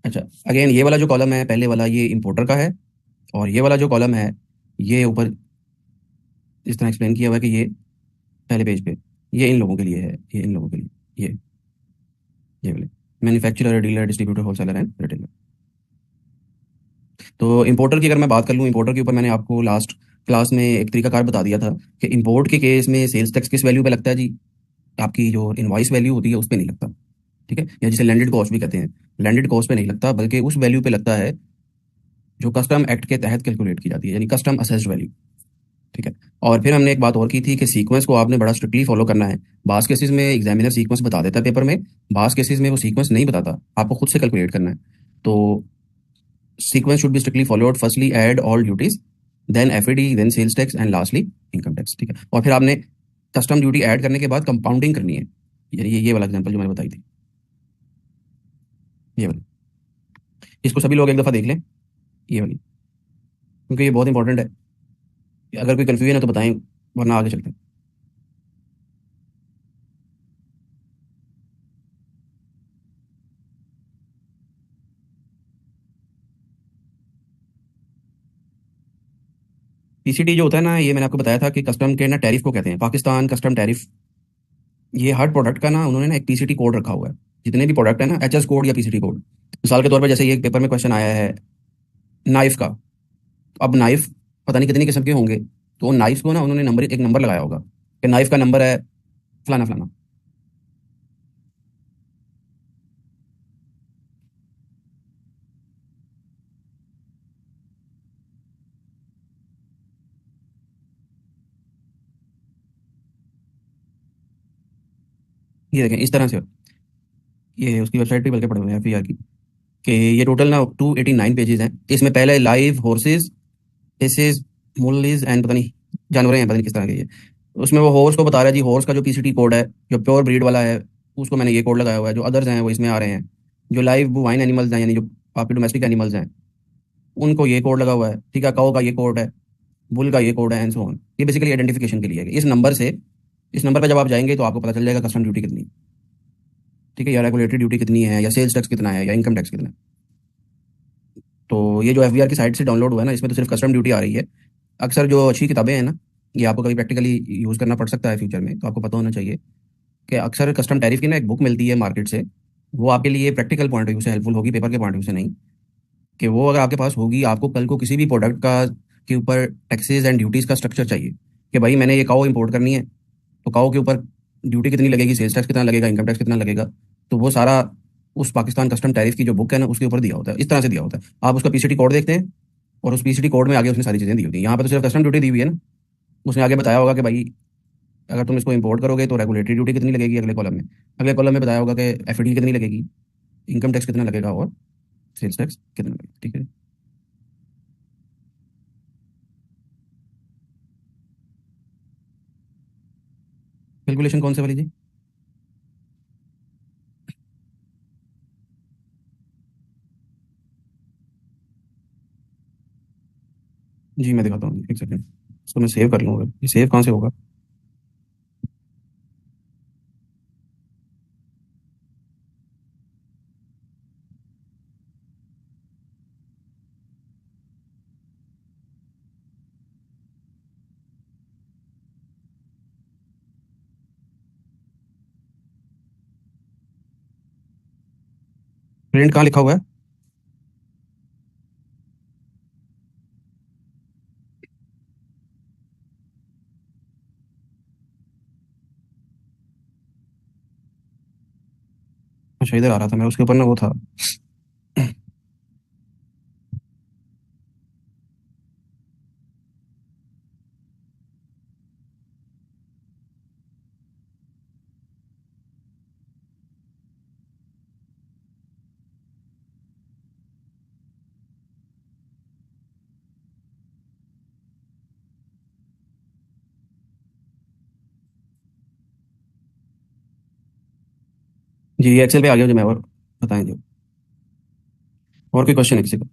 अच्छा, अगेन ये वाला जो कॉलम है पहले वाला, ये इंपोर्टर का है। और ये वाला जो कॉलम है, ये ऊपर इस तरह एक्सप्लेन किया हुआ है कि ये पहले पेज पे ये इन लोगों के लिए है, ये इन लोगों के लिए, ये वाले manufacturer, dealer, distributor, wholesaler and retailer. तो इंपोर्टर की अगर मैं बात कर लूँ, इंपोर्टर के ऊपर मैंने आपको लास्ट क्लास में एक तरीकाकार बता दिया था कि इंपोर्ट के केस में सेल्स टैक्स किस वैल्यू पे लगता है जी। आपकी जो इनवॉइस वैल्यू होती है उस पे नहीं लगता, ठीक है, या जिसे लैंडेड कॉस्ट भी कहते हैं। लैंडेड कॉस्ट पे नहीं लगता, बल्कि उस वैल्यू पे लगता है जो कस्टम एक्ट के तहत कैलकुलेट की जाती है, यानी कस्टम असेस्ड वैल्यू, ठीक है। और फिर हमने एक बात और की थी कि सीक्वेंस को आपने बड़ा स्ट्रिक्टली फॉलो करना है। बास केसेस में एग्जामिनर सीक्वेंस बता देता है पेपर में, बास केसेस में वो सीक्वेंस नहीं बताता, आपको खुद से कैलकुलेट करना है। तो sequence should be strictly followed. Firstly add all duties, then FED, then sales tax and lastly income tax, ठीक है। और फिर आपने कस्टम ड्यूटी ऐड करने के बाद कंपाउंडिंग करनी है। ये वाला एग्जांपल जो मैंने बताई थी, ये वाली, इसको सभी लोग एक दफ़ा देख लें, ये वाली, क्योंकि ये बहुत इंपॉर्टेंट है। अगर कोई कंफ्यूजन है तो बताएं, वरना आगे चलते हैं। पीसीटी जो होता है ना, ये मैंने आपको बताया था कि कस्टम के ना टैरिफ को कहते हैं, पाकिस्तान कस्टम टैरिफ। ये हर प्रोडक्ट का ना उन्होंने ना एक पीसीटी कोड रखा हुआ है। जितने भी प्रोडक्ट है ना, एचएस कोड या पीसीटी कोड। मिसाल के तौर पर जैसे ये पेपर में क्वेश्चन आया है नाइफ का। अब नाइफ पता नहीं कितनी किस्म के होंगे, तो उन नाइफ को ना उन्होंने नंबर, एक नंबर लगाया होगा कि नाइफ का नंबर है फलाना फलाना। ये देखें इस तरह से, ये उसकी वेबसाइट पे बल्कि पढ़े हुए हैं एफईआर की, कि ये टोटल ना 289 पेजेस हैं। इसमें पहले लाइव हॉर्सेज, एसेज, मुल्लीज एंड पता नहीं जानवर हैं, पता नहीं किस तरह के ये। उसमें वो हॉर्स को बता रहा है जी, हॉर्स का जो पीसीटी कोड है, जो प्योर ब्रीड वाला है, उसको मैंने ये कोड लगाया हुआ है। जो अदर्स हैं वो इसमें आ रहे हैं। जो लाइव बुवाइन एनिमल्स हैं, यानी जो आपके डोमेस्टिक एनिमल्स हैं, उनको ये कोड लगा हुआ है, ठीक है। काऊ का ये कोड है, बुल का ये कोड है, एंड सो ऑन। ये बेसिकली आइडेंटिफिकेशन के लिए है। इस नंबर से, इस नंबर पर जब आप जाएंगे तो आपको पता चल जाएगा कस्टम ड्यूटी कितनी है, ठीक है, या रेगुलेटरी ड्यूटी कितनी है, या सेल्स टैक्स कितना है, या इनकम टैक्स कितना है। तो ये जो एफबीआर की साइट से डाउनलोड हुआ है ना, इसमें तो सिर्फ कस्टम ड्यूटी आ रही है। अक्सर जो अच्छी किताबें हैं ना, ये आपको कभी प्रैक्टिकली यूज़ करना पड़ सकता है फ्यूचर में, तो आपको पता होना चाहिए कि अक्सर कस्टम टैरिफ की ना एक बुक मिलती है मार्केट से। वो आपके लिए प्रैक्टिकल पॉइंट ऑफ व्यू से हेल्पफुल होगी, पेपर के पॉइंट ऑफ व्यू से नहीं। कि वो अगर आपके पास होगी, आपको कल को किसी भी प्रोडक्ट का के ऊपर टैक्सेस एंड ड्यूटीज़ का स्ट्रक्चर चाहिए, कि भाई मैंने ये काऊ इंपोर्ट करनी है, तो काऊ के ऊपर ड्यूटी कितनी लगेगी, सेल्स टैक्स कितना लगेगा, इनकम टैक्स कितना लगेगा, तो वो सारा उस पाकिस्तान कस्टम टैरिफ की जो बुक है ना उसके ऊपर दिया होता है। इस तरह से दिया होता है, आप उसका पीसीटी कोड देखते हैं, और उस पीसीटी कोड में आगे उसने सारी चीज़ें दी होती हैं। यहाँ पे तो सिर्फ कस्टम ड्यूटी दी हुई है ना। उसने आगे बताया होगा कि भाई अगर तुम इसको इंपोर्ट करोगे तो रेगुलेटरी ड्यूटी कितनी लगेगी, अगले कॉलम में। अगले कॉलम में बताया होगा कि एफडी कितनी लगेगी, इनकम टैक्स कितना लगेगा, और सेल्स टैक्स कितना लगेगा, ठीक है। कैलकुलेशन कौन से वाली जी? जी मैं दिखाता हूँ, एक सेकंड। इसको मैं सेव कर लूँगा, ये सेव कहाँ से होगा? प्रिंट कहाँ लिखा हुआ है? अच्छा, इधर आ रहा था मैं, उसके ऊपर ना वो था। जी ये एक्सेल पे आ गया जो मैं, और बताएं जो। और कोई क्वेश्चन है किसी का?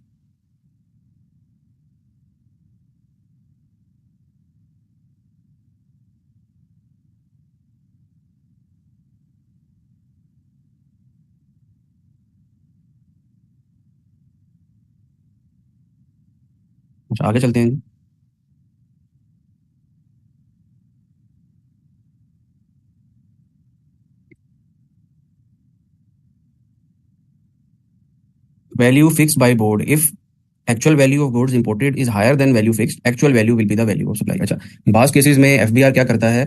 अच्छा, आगे चलते हैं। Value fix by board if actual value of goods imported is higher than value fixed, actual value will be the value of supply. अच्छा, बास केसेस में एफबीआर क्या करता है,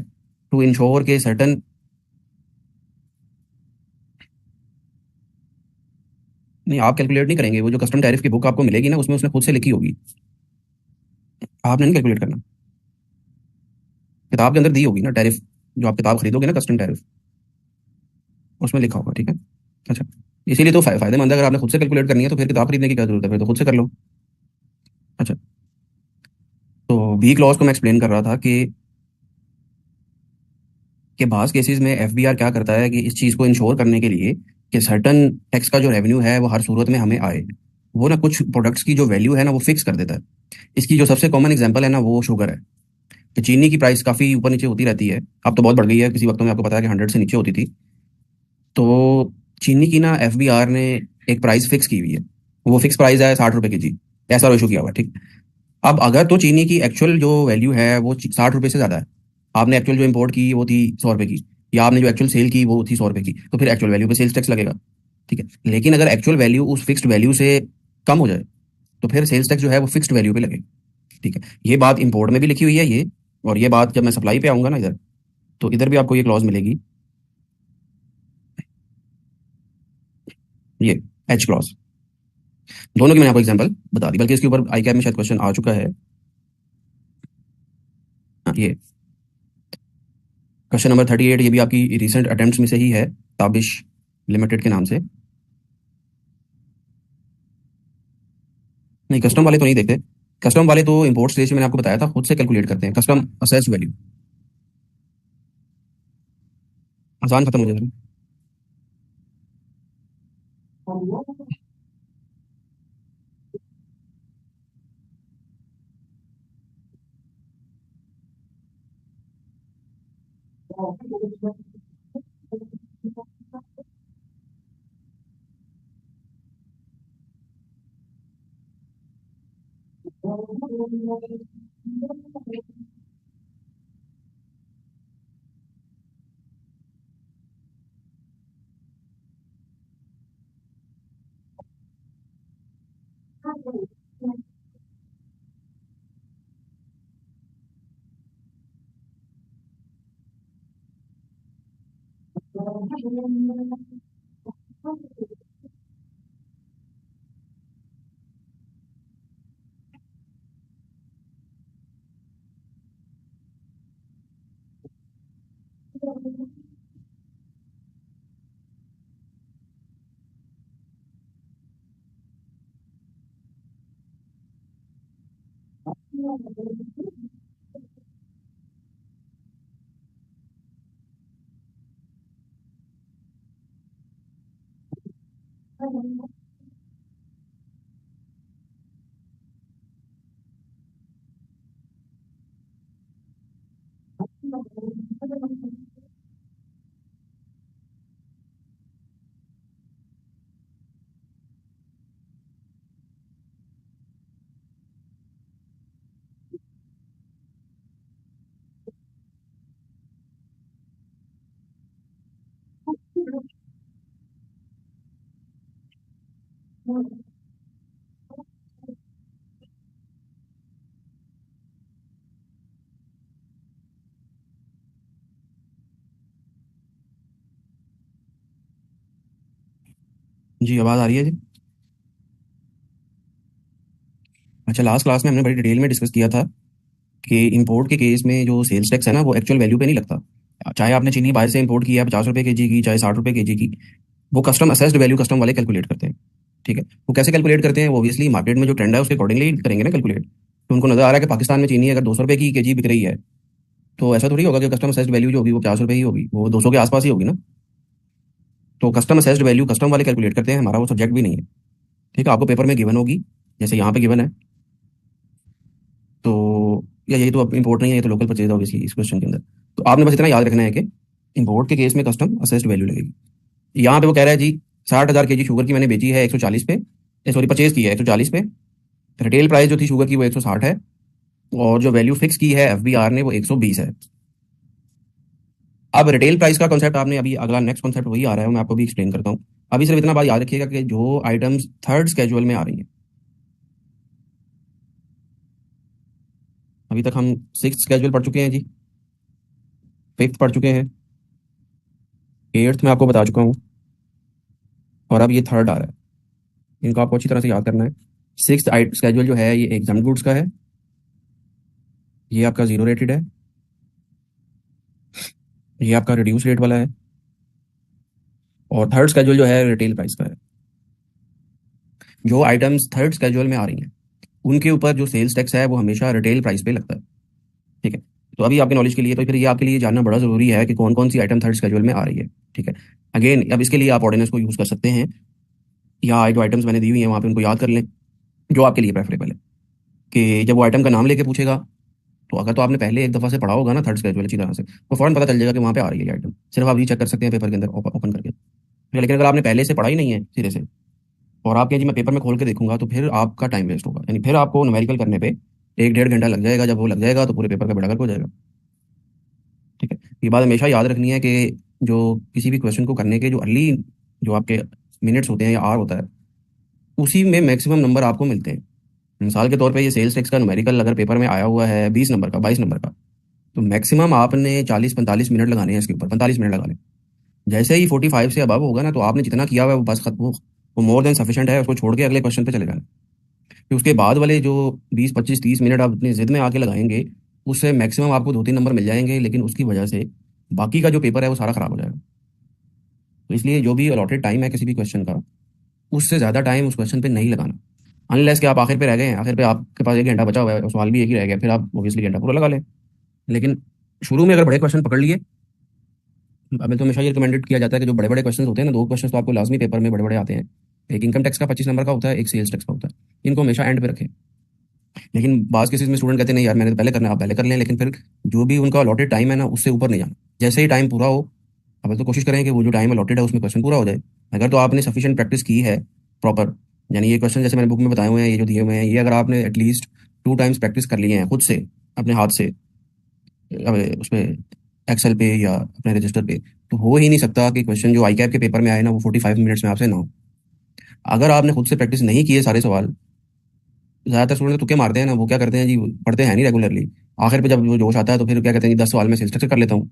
टू इंश्योर के सर्टन, नहीं आप कैलकुलेट नहीं करेंगे, वो जो कस्टम टैरिफ की बुक आपको मिलेगी ना, उसमें उसने खुद से लिखी होगी, आपने नहीं कैलकुलेट करना। किताब के अंदर दी होगी ना टैरिफ, जो आप किताब खरीदोगे ना कस्टम टैरिफ, उसमें लिखा होगा, ठीक है। अच्छा, इसीलिए तो फायदेमंद है, अगर आपने खुद से कैलकुलेट करनी है तो फिर किताब खरीदने की क्या जरूरत है, फिर तो खुद से कर लो। अच्छा, तो बी क्लॉज को मैं एक्सप्लेन कर रहा था कि बास केसेस में एफबीआर क्या करता है कि इस चीज़ को इंश्योर करने के लिए कि सर्टन टैक्स का जो रेवेन्यू है वो हर सूरत में हमें आए, वो ना कुछ प्रोडक्ट्स की जो वैल्यू है ना वो फिक्स कर देता है। इसकी जो सबसे कॉमन एग्जांपल है ना वो शुगर है, कि चीनी की प्राइस काफ़ी ऊपर नीचे होती रहती है, अब तो बहुत बढ़ गई है, किसी वक्त में आपको पता है कि 100 से नीचे होती थी। तो चीनी की ना एफबीआर ने एक प्राइस फिक्स की हुई है, वो फिक्स प्राइस है 60 रुपये के जी, ऐसा इशू किया हुआ है, ठीक। अब अगर तो चीनी की एक्चुअल जो वैल्यू है वो 60 रुपये से ज़्यादा है, आपने एक्चुअल जो इम्पोर्ट की वो थी 100 रुपये की, या आपने जो एक्चुअल सेल की वो थी 100 रुपये की, तो फिर एक्चुअल वैल्यू पे सेल्स टैक्स लगेगा, ठीक है। लेकिन अगर एक्चुअल वैल्यू उस फिक्स्ड वैल्यू से कम हो जाए तो फिर सेल्स टैक्स जो है वो फिक्स्ड वैल्यू पे लगेगा, ठीक है। ये बात इंपोर्ट में भी लिखी हुई है ये, और ये बात जब मैं सप्लाई पे आऊंगा ना इधर, तो इधर भी आपको ये क्लॉज मिलेगी, ये एच क्लॉज। दोनों की मैंने आपको एग्जांपल बता दी, बल्कि इसके ऊपर आई कैप में शायद क्वेश्चन आ चुका है। हाँ, ये क्वेश्चन नंबर 38, ये भी आपकी रिसेंट अटेम्प्ट्स में से ही है, ताबिश लिमिटेड के नाम से। नहीं, कस्टम वाले तो नहीं देखते, कस्टम वाले तो इम्पोर्ट रेशियो मैंने आपको बताया था खुद से कैलकुलेट करते हैं, कस्टम असेस्ड वैल्यू। आसान खत्म हो जाएगा। जी, आवाज़ आ रही है जी। अच्छा, लास्ट क्लास में हमने बड़ी डिटेल में डिस्कस किया था कि इंपोर्ट के केस में जो सेल्स टैक्स है ना वो एक्चुअल वैल्यू पे नहीं लगता। चाहे आपने चीनी बाहर से इंपोर्ट किया 50 रुपये के जी की, चाहे 60 रुपये के जी की, वो कस्टम असेस्ड वैल्यू कस्टम वाले कैलकुलेट करते हैं, ठीक है। वो कैसे कैलकुलेट करते हैं, वो ऑब्वियसली मार्केट में जो ट्रेंड है उसके अकॉर्डिंगली करेंगे ना कैलकुलेट। तो उनको नजर आ रहा है कि पाकिस्तान में चीनी अगर 200 रुपये की के जी बिक रही है, तो ऐसा थोड़ी होगा कि कस्टम असेस्ड वैल्यू जो होगी वो 50 रुपये ही होगी, वो 200 के आसपास ही होगी ना। तो कस्टम असेस्ड वैल्यू कस्टम वाले कैलकुलेट करते हैं, हमारा वो सब्जेक्ट भी नहीं है। ठीक है, आपको पेपर में गिवन होगी, जैसे यहाँ पे गिवन है। तो या ये तो इम्पोर्ट नहीं है, ये तो लोकल परचेज होगी इस क्वेश्चन के अंदर। तो आपने बस इतना याद रखना है कि इम्पोर्ट के केस में कस्टम असेस्ड वैल्यू लगेगी। यहाँ पे वो कह रहा है जी 60,000 kg शुगर की मैंने बेची है 140 पे, सॉरी परचेज की है 140 पे। रिटेल प्राइस जो थी शुगर की वो 160 है, और जो वैल्यू फिक्स की है एफबीआर ने वो 120 है। अब रिटेल प्राइस का कॉन्सेप्ट आपने अभी, अगला नेक्स्ट कॉन्सेप्ट वही आ रहा है, मैं आपको भी एक्सप्लेन करता हूँ। अभी सिर्फ इतना बात याद रखिएगा कि जो आइटम्स थर्ड स्केजुअल में आ रही हैं, अभी तक हम सिक्स स्केजुअल पढ़ चुके हैं जी, फिफ्थ पढ़ चुके हैं, एट्थ में आपको बता चुका हूँ, और अब ये थर्ड आ रहा है। इनको आपको अच्छी तरह से याद करना है। सिक्स स्केजुअल जो है ये एग्जाम गुड्स का है, ये आपका जीरो रेटेड है, ये आपका रिड्यूस रेट वाला है, और थर्ड स्केजुअल जो है रिटेल प्राइस का है। जो आइटम्स थर्ड स्केजुअल में आ रही हैं उनके ऊपर जो सेल्स टैक्स है वो हमेशा रिटेल प्राइस पे लगता है। ठीक है, तो अभी आपके नॉलेज के लिए, तो फिर ये आपके लिए जानना बड़ा जरूरी है कि कौन कौन सी आइटम थर्ड स्केजुअल में आ रही है। ठीक है, अगेन अब इसके लिए आप ऑर्डिनेंस को यूज कर सकते हैं, या जो आइटम्स मैंने दी हुई हैं वहाँ पे उनको याद कर लें, जो आपके लिए प्रेफरेबल है। कि जब वो आइटम का नाम लेके पूछेगा, तो अगर तो आपने पहले एक दफा से पढ़ा होगा ना थर्ड स्केजुअल अच्छी तरह से, तो फौरन पता चल जाएगा कि वहाँ पे आ रही है ये आइटम, सिर्फ आप रीचेक कर सकते हैं पेपर के अंदर ओपन करके। लेकिन अगर आपने पहले से पढ़ा ही नहीं है सिरे से, और आप कहें जी मैं पेपर में खोल के देखूंगा, तो फिर आपका टाइम वेस्ट होगा, यानी फिर आपको न्यूमेरिकल करने पे 1 डेढ़ घंटा लग जाएगा। जब वो लग जाएगा तो पूरे पेपर का बेड़ा गर्क हो जाएगा। ठीक है, ये बात हमेशा याद रखनी है कि जो किसी भी क्वेश्चन को करने के जो अर्ली, जो आपके मिनट्स होते हैं या आवर होता है, उसी में मैक्सिमम नंबर आपको मिलते हैं। मिसाल के तौर पे ये सेल्स टैक्स का न्यूमेरिकल अगर पेपर में आया हुआ है 20 नंबर का, 22 नंबर का, तो मैक्सिमम आपने 40-45 मिनट लगाने हैं इसके ऊपर, 45 मिनट लगा लें। जैसे ही 45 से अबव होगा ना, तो आपने जितना किया हुआ है वो बस वो मोर देन सफिशिएंट है, उसको छोड़ के अगले क्वेश्चन पे चले जाना। फिर उसके बाद वाले जो 20-25-30 मिनट आप अपनी जिद में आके लगाएंगे, उससे मैक्सिमम आपको 2-3 नंबर मिल जाएंगे, लेकिन उसकी वजह से बाकी का जो पेपर है वो सारा खराब हो जाएगा। तो इसलिए जो भी अलॉटेड टाइम है किसी भी क्वेश्चन का, उससे ज़्यादा टाइम उस क्वेश्चन पे नहीं लगाना। अनलेस कि आप आखिर पे रह गए हैं, आखिर पे आपके पास 1 घंटा बचा हुआ है और सवाल भी एक ही रह गया, फिर आप ऑब्वियसली घंटा पूरा लगा लें। लेकिन शुरू में अगर बड़े क्वेश्चन पकड़ लिए, हमें तो हमेशा ये रिकमेंडेड किया जाता है कि जो बड़े बड़े क्वेश्चन होते हैं ना, दो क्वेश्चन तो आपको लाजमी पेपर में बड़े बड़े आते हैं। एक इनकम टैक्स का 25 नंबर का होता है, एक सेल्स टैक्स का होता है। इनको हमेशा एंड पे रखें। लेकिन बाज़ केसेस में स्टूडेंट कहते हैं नहीं यार मैंने तो पहले करना है, आप पहले कर लें, लेकिन फिर जो भी उनका अलॉटेड टाइम है ना उससे ऊपर नहीं जाना। जैसे ही टाइम पूरा हो, अब तो कोशिश करें कि वो जो टाइम अलॉटेड है उसमें क्वेश्चन पूरा हो जाए। अगर तो आपने सफिशिएंट प्रैक्टिस की है प्रॉपर, यानी ये क्वेश्चन जैसे मैंने बुक में बताए हुए हैं, ये जो दिए हुए हैं, ये अगर आपने एटलीस्ट 2 टाइम्स प्रैक्टिस कर लिए हैं खुद से, अपने हाथ से, अब उसमें एक्सेल पे या अपने रजिस्टर पे, तो हो ही नहीं सकता कि क्वेश्चन जो आई कैप के पेपर में आए ना वो 45 मिनट्स में आपसे ना हो। अगर आपने खुद से प्रैक्टिस नहीं की है सारे सवाल, ज्यादातर स्टूडेंट तुक्के मारते हैं ना, वो क्या करते हैं जी, पढ़ते हैं नहीं रेगुलरली। आखिर पे जब वो जोश आता है तो फिर क्या कहते हैं जी, 10 सवाल में सेल्स स्ट्रक्चर कर लेता हूँ,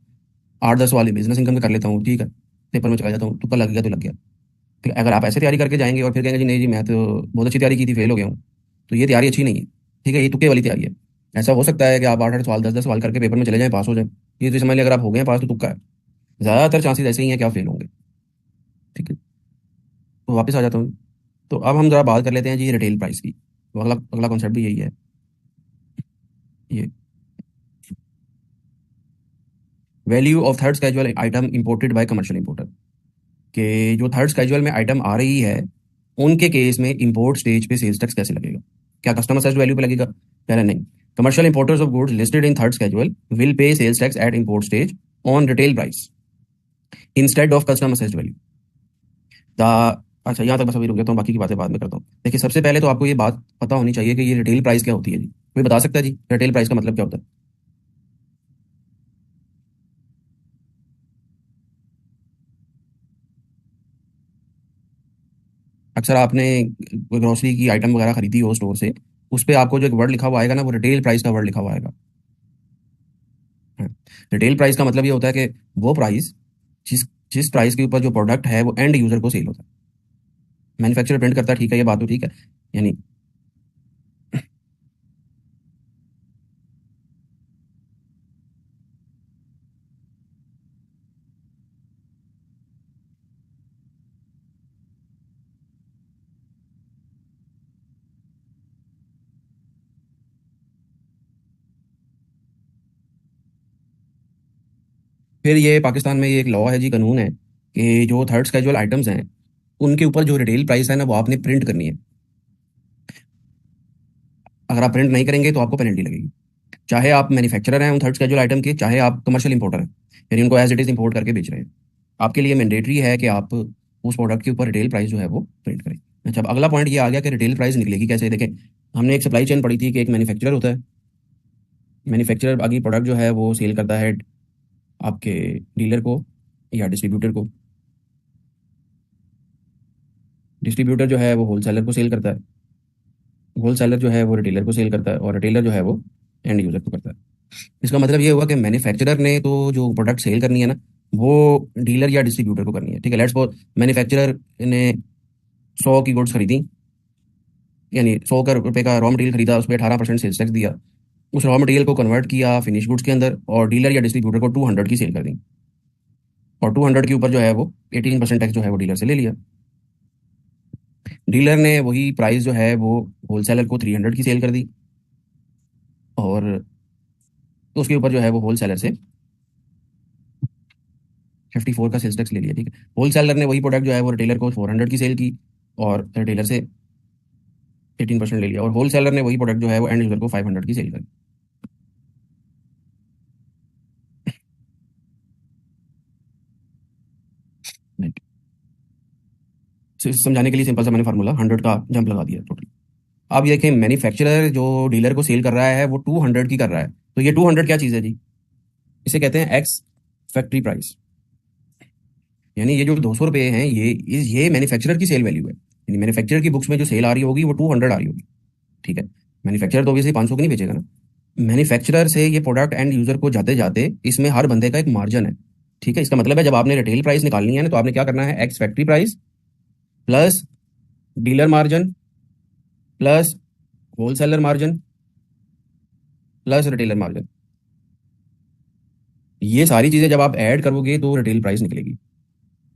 8-10 सवाल बिजनेस इनकम में कर लेता हूँ, ठीक है, पेपर में चला जाता हूँ, तुक्का लग गया तो लग गया। ठीक है, अगर आप ऐसे तैयारी करके जाएंगे और फिर कहेंगे जी नहीं जी मैं तो बहुत अच्छी तैयारी की थी, फेल हो गया हूँ, तो ये तैयारी अच्छी नहीं है। ठीक है, ये तुक्के वाली तैयारी है। ऐसा हो सकता है कि आप 8-8 सवाल 10-10 सवाल करके पेपर में चले जाएं, पास हो जाए, ये तो समझ लें अगर आप हो गए हैं पास तो तुक्का है। ज्यादातर चांसेस ऐसे ही हैं कि आप फेल होंगे। ठीक है, तो वापस आ जाता हूँ। तो अब हम जरा बात कर लेते हैं जी रिटेल प्राइस की। तो अगला अगला कॉन्सेप्ट भी यही है, ये value of third schedule item imported bye commercial importer. कि जो थर्ड स्केजुअल में आइटम आ रही है उनके केस में इंपोर्ट स्टेज पे सेल्स टैक्स कैसे लगेगा? क्या कस्टमर सर्च वैल्यू पे लगेगा? कह रहे नहीं, commercial importers of goods listed in third schedule will pay sales tax at import stage on retail price instead of customer search value. The अच्छा, यहाँ तक बस अभी रुक जाता हूँ, बाकी की बातें बाद में करता हूँ। देखिए, सबसे पहले तो आपको ये बात पता होनी चाहिए कि ये रिटेल प्राइस क्या होती है जी। कोई बता सकता है जी रिटेल प्राइस का मतलब क्या होता है? अक्सर आपने ग्रोसरी की आइटम वगैरह खरीदी हो स्टोर से, उस पे आपको जो एक वर्ड लिखा हुआ आएगा ना, वो रिटेल प्राइस का वर्ड लिखा हुआ आएगा। रिटेल प्राइस का मतलब ये होता है कि वो प्राइस, जिस जिस प्राइस के ऊपर जो प्रोडक्ट है वो एंड यूजर को सेल होता है। मैन्युफैक्चरर प्रिंट करता है, ठीक है, ये बात तो ठीक है। यानी फिर ये पाकिस्तान में ये एक लॉ है जी, कानून है कि जो थर्ड स्केजुअल आइटम्स हैं उनके ऊपर जो रिटेल प्राइस है ना वो आपने प्रिंट करनी है। अगर आप प्रिंट नहीं करेंगे तो आपको पेनल्टी लगेगी। चाहे आप मैन्युफैक्चरर हैं उन थर्ड स्केड्यूल आइटम के, चाहे आप कमर्शियल इंपोर्टर हैं, यानी उनको एज इट इज़ इंपोर्ट करके बेच रहे हैं, आपके लिए मैंडेटरी है कि आप उस प्रोडक्ट के ऊपर रिटेल प्राइस जो है वो प्रिंट करें। अच्छा, अब अगला पॉइंट ये आ गया कि रिटेल प्राइस निकलेगी कैसे। देखें, हमने एक सप्लाई चेन पढ़ी थी कि एक मैन्युफैक्चरर होता है, मैन्युफैक्चरर आगे प्रोडक्ट जो है वो सेल करता है आपके डीलर को या डिस्ट्रीब्यूटर को, डिस्ट्रीब्यूटर जो है वो होलसेलर को सेल करता है, होलसेलर जो है वो रिटेलर को सेल करता है, और रिटेलर जो है वो एंड यूजर को करता है। इसका मतलब ये हुआ कि मैन्युफैक्चरर ने तो जो प्रोडक्ट सेल करनी है ना, वो डीलर या डिस्ट्रीब्यूटर को करनी है। ठीक है, लेट्स सपोज मैन्युफैक्चरर ने 100 की गुड्स खरीदी, यानी 100 रुपए का रॉ मटेरियल खरीदा, उस पर 18% सेल्स टैक्स दिया, उस रॉ मटेरियल को कन्वर्ट किया फिनिश गुड्स के अंदर, और डीलर या डिस्ट्रीब्यूटर को 200 की सेल कर दी, और 200 के ऊपर जो है वो 18% टैक्स जो है वो डीलर से ले लिया। डीलर ने वही प्राइस जो है वो होलसेलर को 300 की सेल कर दी, और उसके ऊपर जो है वो होलसेलर से 54 का सेल्स टैक्स ले लिया। ठीक है, होलसेलर ने वही प्रोडक्ट जो है वो रिटेलर को 400 की सेल की, और रिटेलर से 18% ले लिया, और होलसेलर ने वही प्रोडक्ट जो है वो एंड यूजर को 500 की सेल करी। समझाने के लिए सिंपल सा मैंने फार्मूला 100 का जंप लगा दिया टोटल। अब ये देखें, मैन्युफैक्चरर जो डीलर को सेल कर रहा है वो 200 की कर रहा है, तो ये 200 क्या चीज़ है जी? इसे कहते हैं एक्स फैक्ट्री प्राइस। यानी ये जो 200 रुपये हैं, ये मैन्युफैक्चरर की सेल वैल्यू है, यानी मैन्युफैक्चरर की बुक्स में जो सेल आ रही होगी वो 200 आ रही होगी। ठीक है, मैन्युफैक्चरर तो ऑब्वियसली 500 की नहीं बेचेगा ना। मैन्युफैक्चरर से ये प्रोडक्ट एंड यूजर को जाते जाते इसमें हर बंदे का एक मार्जिन है। ठीक है, इसका मतलब है जब आपने रिटेल प्राइस निकालनी है ना, तो आपने क्या करना है, ex factory price plus dealer margin plus wholesaler margin plus retailer margin, ये सारी चीजें जब आप ऐड करोगे तो रिटेल प्राइस निकलेगी।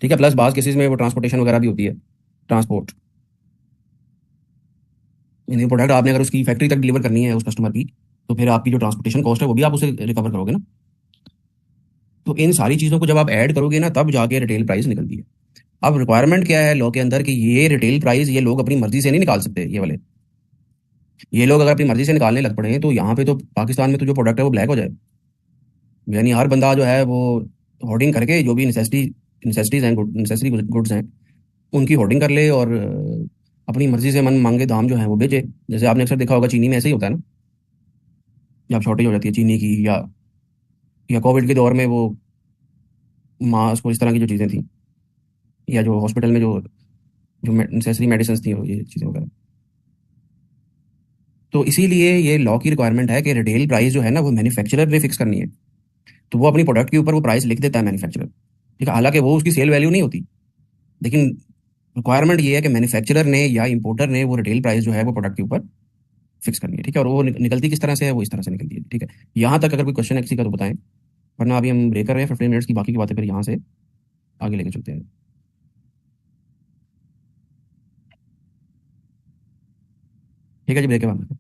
ठीक है, प्लस बाज केसेस में वो ट्रांसपोर्टेशन वगैरह भी होती है, ट्रांसपोर्ट, यानी प्रोडक्ट आपने अगर उसकी फैक्ट्री तक डिलीवर करनी है उस कस्टमर की, तो फिर आपकी जो ट्रांसपोर्टेशन कॉस्ट है वो भी आप उसे रिकवर करोगे ना। तो इन सारी चीज़ों को जब आप ऐड करोगे ना, तब जाके रिटेल प्राइस निकलती है। अब रिक्वायरमेंट क्या है लॉ के अंदर कि ये रिटेल प्राइस ये लोग अपनी मर्जी से नहीं निकाल सकते, ये वाले, ये लोग अगर अपनी मर्जी से निकालने लग पड़े तो यहाँ पे तो पाकिस्तान में तो जो प्रोडक्ट है वो ब्लैक हो जाए। यानी हर बंदा जो है वो होर्डिंग करके जो भी नेसेसिटीज हैं, नेसेसरी गुड्स हैं, उनकी होर्डिंग कर ले, और अपनी मर्जी से मन मांगे दाम जो है वो बेचे। जैसे आपने अक्सर देखा होगा चीनी में ऐसे ही होता है ना, जब शॉर्टेज हो जाती है चीनी की, या कोविड के दौर में वो मास्क और इस तरह की जो चीज़ें थी, या जो हॉस्पिटल में जो जो नेसेसरी मेडिसिन थी, वो ये चीज़ें वगैरह। तो इसीलिए ये लॉ की रिक्वायरमेंट है कि रिटेल प्राइस जो है ना वो मैन्युफैक्चरर ने फिक्स करनी है। तो वो अपनी प्रोडक्ट के ऊपर वो प्राइस लिख देता है मैन्युफैक्चरर। ठीक है, हालांकि वो उसकी सेल वैल्यू नहीं होती, लेकिन रिक्वायरमेंट ये है कि मैन्युफैक्चरर ने या इंपोर्टर ने वो रिटेल प्राइस जो है वो प्रोडक्ट के ऊपर फिक्स करनी है। ठीक है, और वो निकलती किस तरह से है, वो इस तरह से निकलती है। ठीक है, यहाँ तक अगर कोई क्वेश्चन है किसी का तो बताएं, वरना अभी हम ब्रेक कर रहे हैं 15 मिनट्स की, बाकी की बातें फिर यहाँ से आगे लेके चलते हैं। ठीक है जी, ब्रेक के बाद।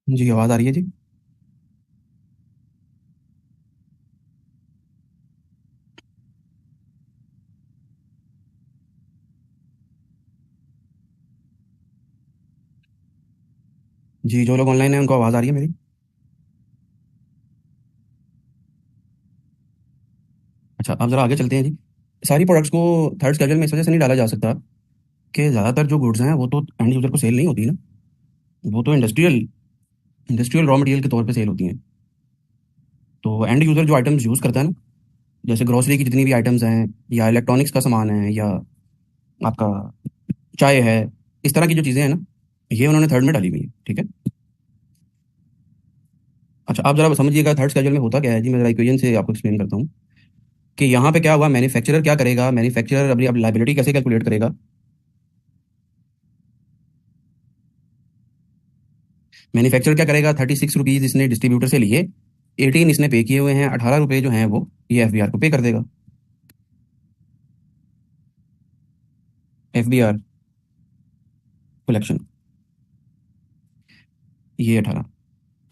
जी आवाज़ आ रही है जी। जी जो लोग ऑनलाइन हैं उनको आवाज़ आ रही है मेरी। अच्छा अब जरा आगे चलते हैं जी। सारी प्रोडक्ट्स को थर्ड स्केजल में इस वजह से नहीं डाला जा सकता कि ज़्यादातर जो गुड्स हैं वो तो एंड यूज़र को सेल नहीं होती ना। वो तो इंडस्ट्रियल इंडस्ट्रियल रॉ मटेरियल के तौर पे सेल होती हैं। तो एंड यूज़र जो आइटम्स यूज़ करता है ना, जैसे ग्रोसरी की जितनी भी आइटम्स हैं या इलेक्ट्रॉनिक्स का सामान है या आपका चाय है, इस तरह की जो चीज़ें हैं ना, ये उन्होंने थर्ड में डाली हुई है। ठीक है। अच्छा आप जरा समझिएगा थर्ड स्केजल में होता क्या है जी। मैं जरा इक्वेशन से आपको एक्सप्लेन करता हूँ कि यहाँ पे क्या हुआ। मैन्युफैक्चरर क्या करेगा, मैन्युफैक्चरर अपनी अब लाइबिलिटी कैसे कैलकुलेट करेगा। मैन्युफैक्चरर क्या करेगा, 36 रुपीज़ इसने डिस्ट्रीब्यूटर से लिए, 18 इसने पे किए हुए हैं, 18 रुपये जो हैं वो ये एफ बी आर को पे कर देगा। एफ बी आर कलेक्शन, ये 18।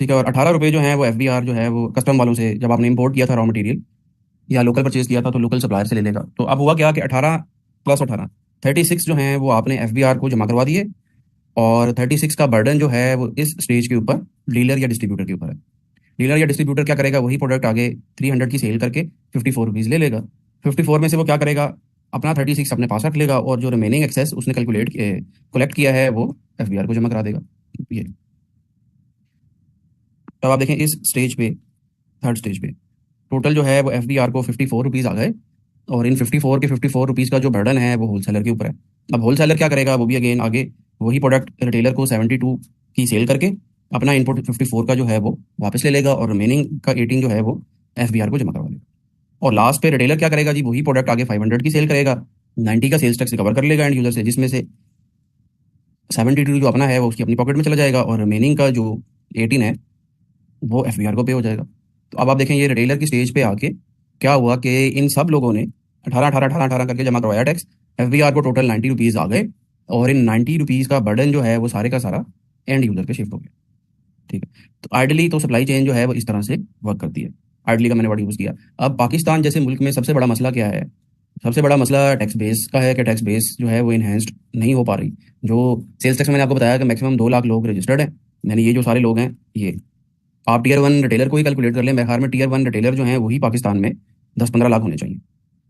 ठीक है। और 18 रुपये जो है वो एफ बी आर जो है वो कस्टम वालों से, जब आपने इंपोर्ट किया था रॉ मटेरियल या लोकल परचेज किया था तो लोकल सप्लायर से ले लेगा। तो अब हुआ क्या कि 18 + 18 36 जो है वो आपने एफ बी आर को जमा करवा दिए। और 36 का बर्डन जो है वो इस स्टेज के ऊपर डीलर या डिस्ट्रीब्यूटर के ऊपर है। डीलर या डिस्ट्रीब्यूटर क्या करेगा, वही प्रोडक्ट आगे 300 की सेल करके 54 रुपीज़ ले लेगा। 54 में से वो क्या करेगा, अपना 36 अपने पास रख लेगा और जो रिमेनिंग एक्सेस उसने कैलकुलेट कलेक्ट किया है वो एफ बी आर को जमा करा देगा। ये तब आप देखें इस स्टेज पे, थर्ड स्टेज पे टोटल जो है वो एफ बी आर को 54 रुपीज़ आ गए। और इन 54 रुपीज़ का जो बर्डन है वो होलसेलर के ऊपर है। अब होलसेलर क्या करेगा, वो भी अगेन आगे वही प्रोडक्ट रिटेलर को 72 की सेल करके अपना इनपुट 54 का जो है वो वापस ले लेगा और रिमेनिंग का 18 जो है वो एफ बी आर को जमा करवा लेगा। और लास्ट पे रिटेलर क्या करेगा जी, वही प्रोडक्ट आगे 500 की सेल करेगा, 90 का सेल्स टैक्स रिकवर कर लेगा एंड यूजर से, जिसमें से 72 जो अपना है वो उसकी अपनी पॉकेट में चला जाएगा और रिमेनिंग का जो 18 है वो एफ बी आर को पे हो जाएगा। तो अब आप देखें ये रिटेलर की स्टेज पे आके क्या हुआ कि इन सब लोगों ने 18 18 18 18 करके जमा करवाया टैक्स। एफ बी आर को टोटल 90 रुपीज़ आ गए और इन 90 रुपीज़ का बर्डन जो है वो सारे का सारा एंड यूजर पे शिफ्ट हो गया। ठीक है। तो आइडली तो सप्लाई चेन जो है वो इस तरह से वर्क करती है। आइडली का मैंने वर्ड यूज़ किया। अब पाकिस्तान जैसे मुल्क में सबसे बड़ा मसला क्या है, सबसे बड़ा मसला टैक्स बेस का है कि टैक्स बेस जो है वो इन्हेंस्ड नहीं हो पा रही। जो सेल्स टैक्स मैंने आपको बताया कि मैक्सिमम 2 लाख लोग रजिस्टर्ड हैं, यानी ये जो सारे लोग हैं ये, आप टीयर 1 रिटेलर को ही कैलकुलेट कर लें, मेरे ख्याल में टीयर 1 रिटेलर जो हैं वही पाकिस्तान में 10-15 लाख होने चाहिए।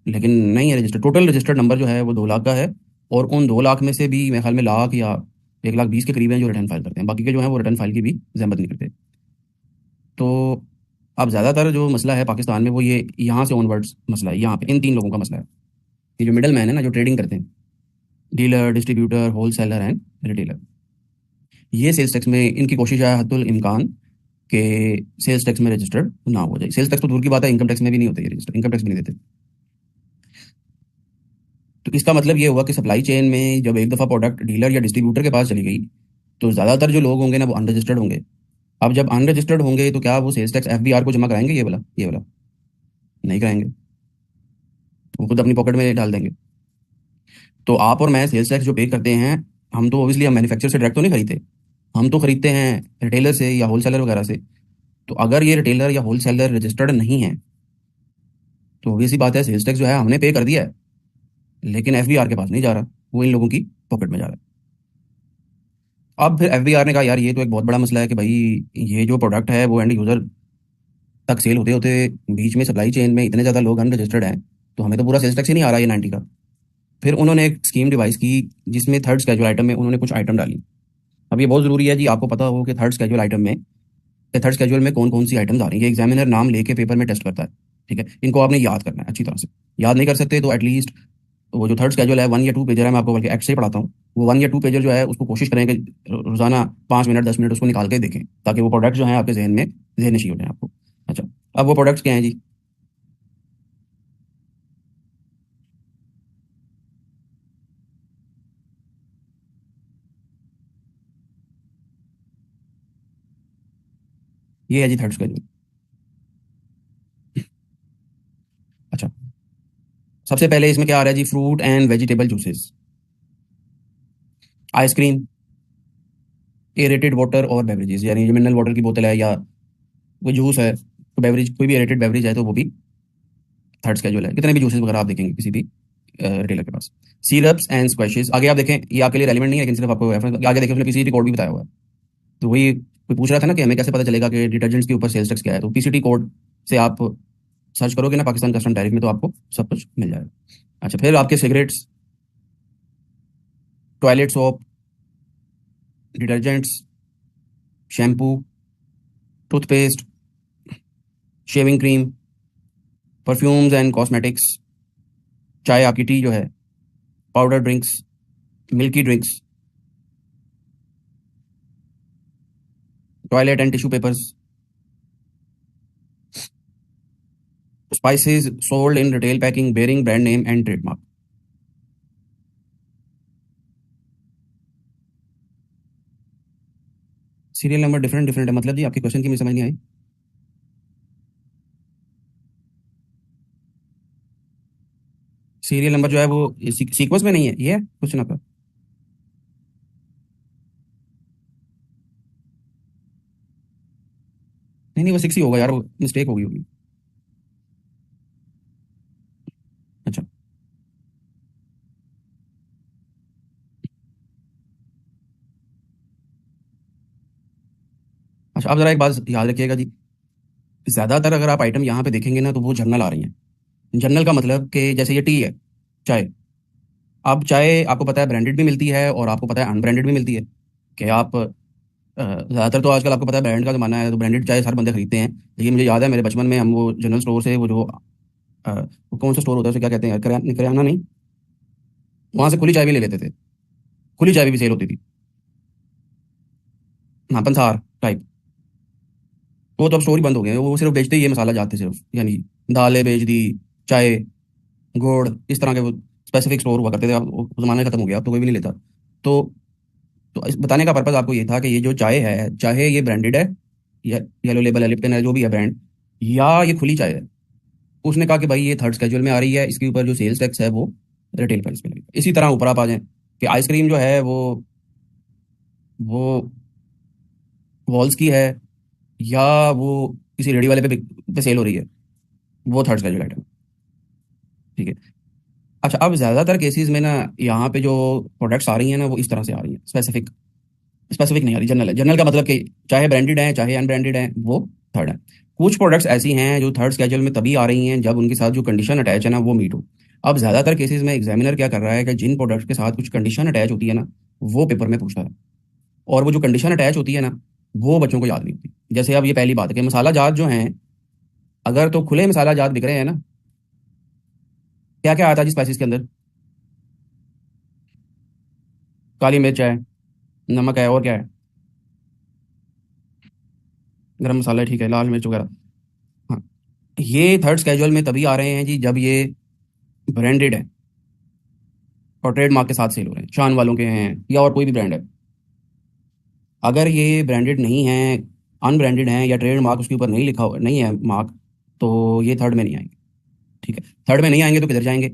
लेकिन नहीं है रजिस्टर्ड, टोटल रजिस्टर्ड नंबर जो है वो 2 लाख का है। और उन 2 लाख में से भी मेरे ख्याल में लाख या 1 लाख 20 के करीब हैं जो रिटर्न फाइल करते हैं, बाकी के जो हैं वो रिटर्न फाइल की भी जहमत नहीं करते। तो अब ज़्यादातर जो मसला है पाकिस्तान में वो ये यहाँ से ऑनवर्ड्स मसला है, यहाँ पे इन 3 लोगों का मसला है। ये जो मिडल मैन है ना, जो ट्रेडिंग करते हैं, dealer distributor wholesaler and retailer, ये सेल्स टैक्स में इनकी कोशिश है हद्दुल इम्कान के सेल्स टैक्स में रजिस्टर्ड ना हो जाए। सेल्स टैक्स तो दूर की बात है, इनकम टैक्स में भी नहीं होते ये रजिस्टर, इनकम टैक्स भी नहीं देते। तो इसका मतलब ये हुआ कि सप्लाई चेन में जब एक दफ़ा प्रोडक्ट डीलर या डिस्ट्रीब्यूटर के पास चली गई तो ज़्यादातर जो लोग होंगे ना वो अनरजिस्टर्ड होंगे। अब जब अनरजिस्टर्ड होंगे तो क्या वो sales tax F B R को जमा कराएंगे, ये वाला नहीं कराएंगे, वो खुद अपनी पॉकेट में डाल देंगे। तो आप और मैं सेल्स टैक्स जो पे करते हैं, हम तो ओबियसली हम मैन्युफैक्चर से डायरेक्ट तो नहीं खरीदते, हम तो खरीदते हैं रिटेलर से या होलसेलर वगैरह से। तो अगर ये रिटेलर या होलसेलर रजिस्टर्ड नहीं है तो obvious सी बात है सेल्स टैक्स जो है हमने पे कर दिया है, लेकिन एफ बी आर के पास नहीं जा रहा, वो इन लोगों की पॉकेट में जा रहा है। अब फिर एफ बी आर ने कहा यार ये तो एक बहुत बड़ा मसला है कि भाई ये जो प्रोडक्ट है वो एंड यूज़र तक सेल होते होते बीच में सप्लाई चेन में इतने ज़्यादा लोग अनरजिस्टर्ड हैं, तो हमें तो पूरा सेल्स टैक्स ही नहीं आ रहा ये 90 का। फिर उन्होंने एक स्कीम डिवाइस की जिसमें थर्ड स्केजुअल आइटम में उन्होंने कुछ आइटम डाली। अब ये बहुत ज़रूरी है जी आपको पता हो कि थर्ड स्केजुअल आइटम में, थर्ड स्केजुअल में कौन कौन सी आइटम्स आ रही है, एग्जामिनर नाम लेके पेपर में टेस्ट करता है। ठीक है। इनको आपने याद करना है अच्छी तरह से। याद नहीं कर सकते तो एटलीस्ट वो जो थर्ड स्केजुअल है 1 या 2 पेजर है, मैं आपको बल्कि एक्ट से ही पढ़ाता हूँ, वो 1 या 2 पेजर जो है उसको कोशिश करें कि रोजाना 5 मिनट 10 मिनट उसको निकाल के देखें ताकि वो प्रोडक्ट जो है आपके जहन में जहन नशीं हो जाए आपको। अच्छा अब वो प्रोडक्ट्स क्या हैं जी। ये है जी थर्ड स्केजुअल। अच्छा सबसे पहले इसमें क्या आ रहा है जी, fruit and vegetable juices, ice cream, aerated water और बेवरेजेस, यानी जो मिनरल वाटर की बोतल है या कोई जूस है, तो बेवरेज कोई भी एरेटेड बेवरेज है तो वो भी थर्ड स्केड्यूल है। कितने भी जूसेस वगैरह आप देखेंगे किसी भी रिटेलर के पास। सिरप्स एंड स्क्वैशेस, आगे आप देखें, ये आपके लिए रेलिवेंट नहीं है लेकिन सिर्फ आपको reference- आगे देखें उसने पीसीटी कोड भी बताया हुआ है। तो वही कोई पूछ रहा था ना कि हमें कैसे पता चलेगा कि डिटर्जेंट्स के ऊपर सेल्स टैक्स क्या है, तो पीसीटी कोड से आप सर्च करोगे ना पाकिस्तान कस्टम टैरिफ में, तो आपको सब कुछ मिल जाएगा। अच्छा, फिर आपके cigarettes, toilet soap, detergents, shampoo, toothpaste, shaving cream, perfumes and cosmetics, चाय, आपकी टी जो है, powder drinks, milky drinks, toilet and tissue papers, spices sold in retail packing bearing brand name and trademark। Serial number different different है, मतलब जी आपके question की मुझे समझ नहीं आई। सीरियल नंबर जो है वो सीक्वेंस में नहीं है, ये है क्वेश्चन आपका। नहीं नहीं, वो 6 ही होगा यार, वो मिस्टेक होगी होगी। अच्छा। अच्छा, आप जरा एक बात याद रखिएगा जी, ज्यादातर अगर आप आइटम यहाँ पे देखेंगे ना तो वो जर्नल आ रही हैं। जर्नल का मतलब कि जैसे ये टी है, चाय। अब चाय आपको पता है ब्रांडेड भी मिलती है और आपको पता है अनब्रांडेड भी मिलती है। कि आप ज़्यादातर तो आजकल आपको पता है ब्रांड का ज़माना है, तो ब्रांडेड चाय हर बंदे खरीदते हैं। लेकिन मुझे याद है मेरे बचपन में हम वो जनरल स्टोर से वो जो वो कौन सा स्टोर होता है उसे क्या कहते हैं, करियाना नहीं, वहां से खुली चाय भी ले लेते थे। खुली चाय भी सेल होती थी। हाँ, पंसार टाइप। वो तो अब स्टोर ही बंद हो गए हैं, वो सिर्फ बेचते ही ये मसाला जाते सिर्फ, यानी दालें बेच दी, चाय, गुड़, इस तरह के वो स्पेसिफिक स्टोर हुआ करते थे। अब वो जमाना खत्म हो गया, अब तो कोई भी नहीं लेता। तो इस बताने का पर्पज आपको ये था कि ये जो चाय है, चाहे ये ब्रांडेड है या येलो लेबल है, लिप्टन है, जो भी है ब्रांड, या ये खुली चाय है, उसने कहा कि भाई ये थर्ड स्केड्यूल में आ रही है, इसके ऊपर जो सेल्स टैक्स है वो रिटेल प्राइस पे लगेगा। इसी तरह ऊपर आप आ जाएं कि आइसक्रीम जो है वो वॉल्स की है या वो किसी रेडी वाले पे सेल हो रही है, वो थर्ड स्केड्यूल आइटम। ठीक है। अच्छा, अब ज्यादातर केसेस में ना यहाँ पे जो प्रोडक्ट्स आ रही हैं ना वो इस तरह से आ रही हैं, स्पेसिफिक स्पेसिफिक नहीं आ रही, जनरल है। जनरल का मतलब कि चाहे ब्रांडेड है चाहे अनब्रांडेड है, वो थर्ड है। कुछ प्रोडक्ट्स ऐसी हैं जो थर्ड स्केड्यूल में तभी आ रही हैं जब उनके साथ जो कंडीशन अटैच है ना वो मीट हो। अब ज्यादातर केसेस में एग्जामिनर क्या कर रहा है कि जिन प्रोडक्ट्स के साथ कुछ कंडीशन अटैच होती है ना, वो पेपर में पूछता है। और वो जो कंडीशन अटैच होती है ना, वो बच्चों को याद नहीं होती। जैसे अब ये पहली बात है कि मसाला जात जो हैं, अगर तो खुले मसाला जात बिक रहे हैं ना, क्या क्या आता है जी स्पाइसेस के अंदर? काली मिर्च है, नमक है, और क्या है? गरम मसाला है, ठीक है, लाल मिर्च वगैरह। हाँ, ये थर्ड स्केड्यूल में तभी आ रहे हैं जी जब ये ब्रांडेड है और ट्रेडमार्क के साथ सेल हो रहे हैं, शान वालों के हैं या और कोई भी ब्रांड है। अगर ये ब्रांडेड नहीं है, अनब्रांडेड है या ट्रेड मार्क उसके ऊपर नहीं लिखा नहीं है मार्क, तो ये थर्ड में नहीं आएंगे। ठीक है। थर्ड में नहीं आएंगे तो किधर जाएंगे?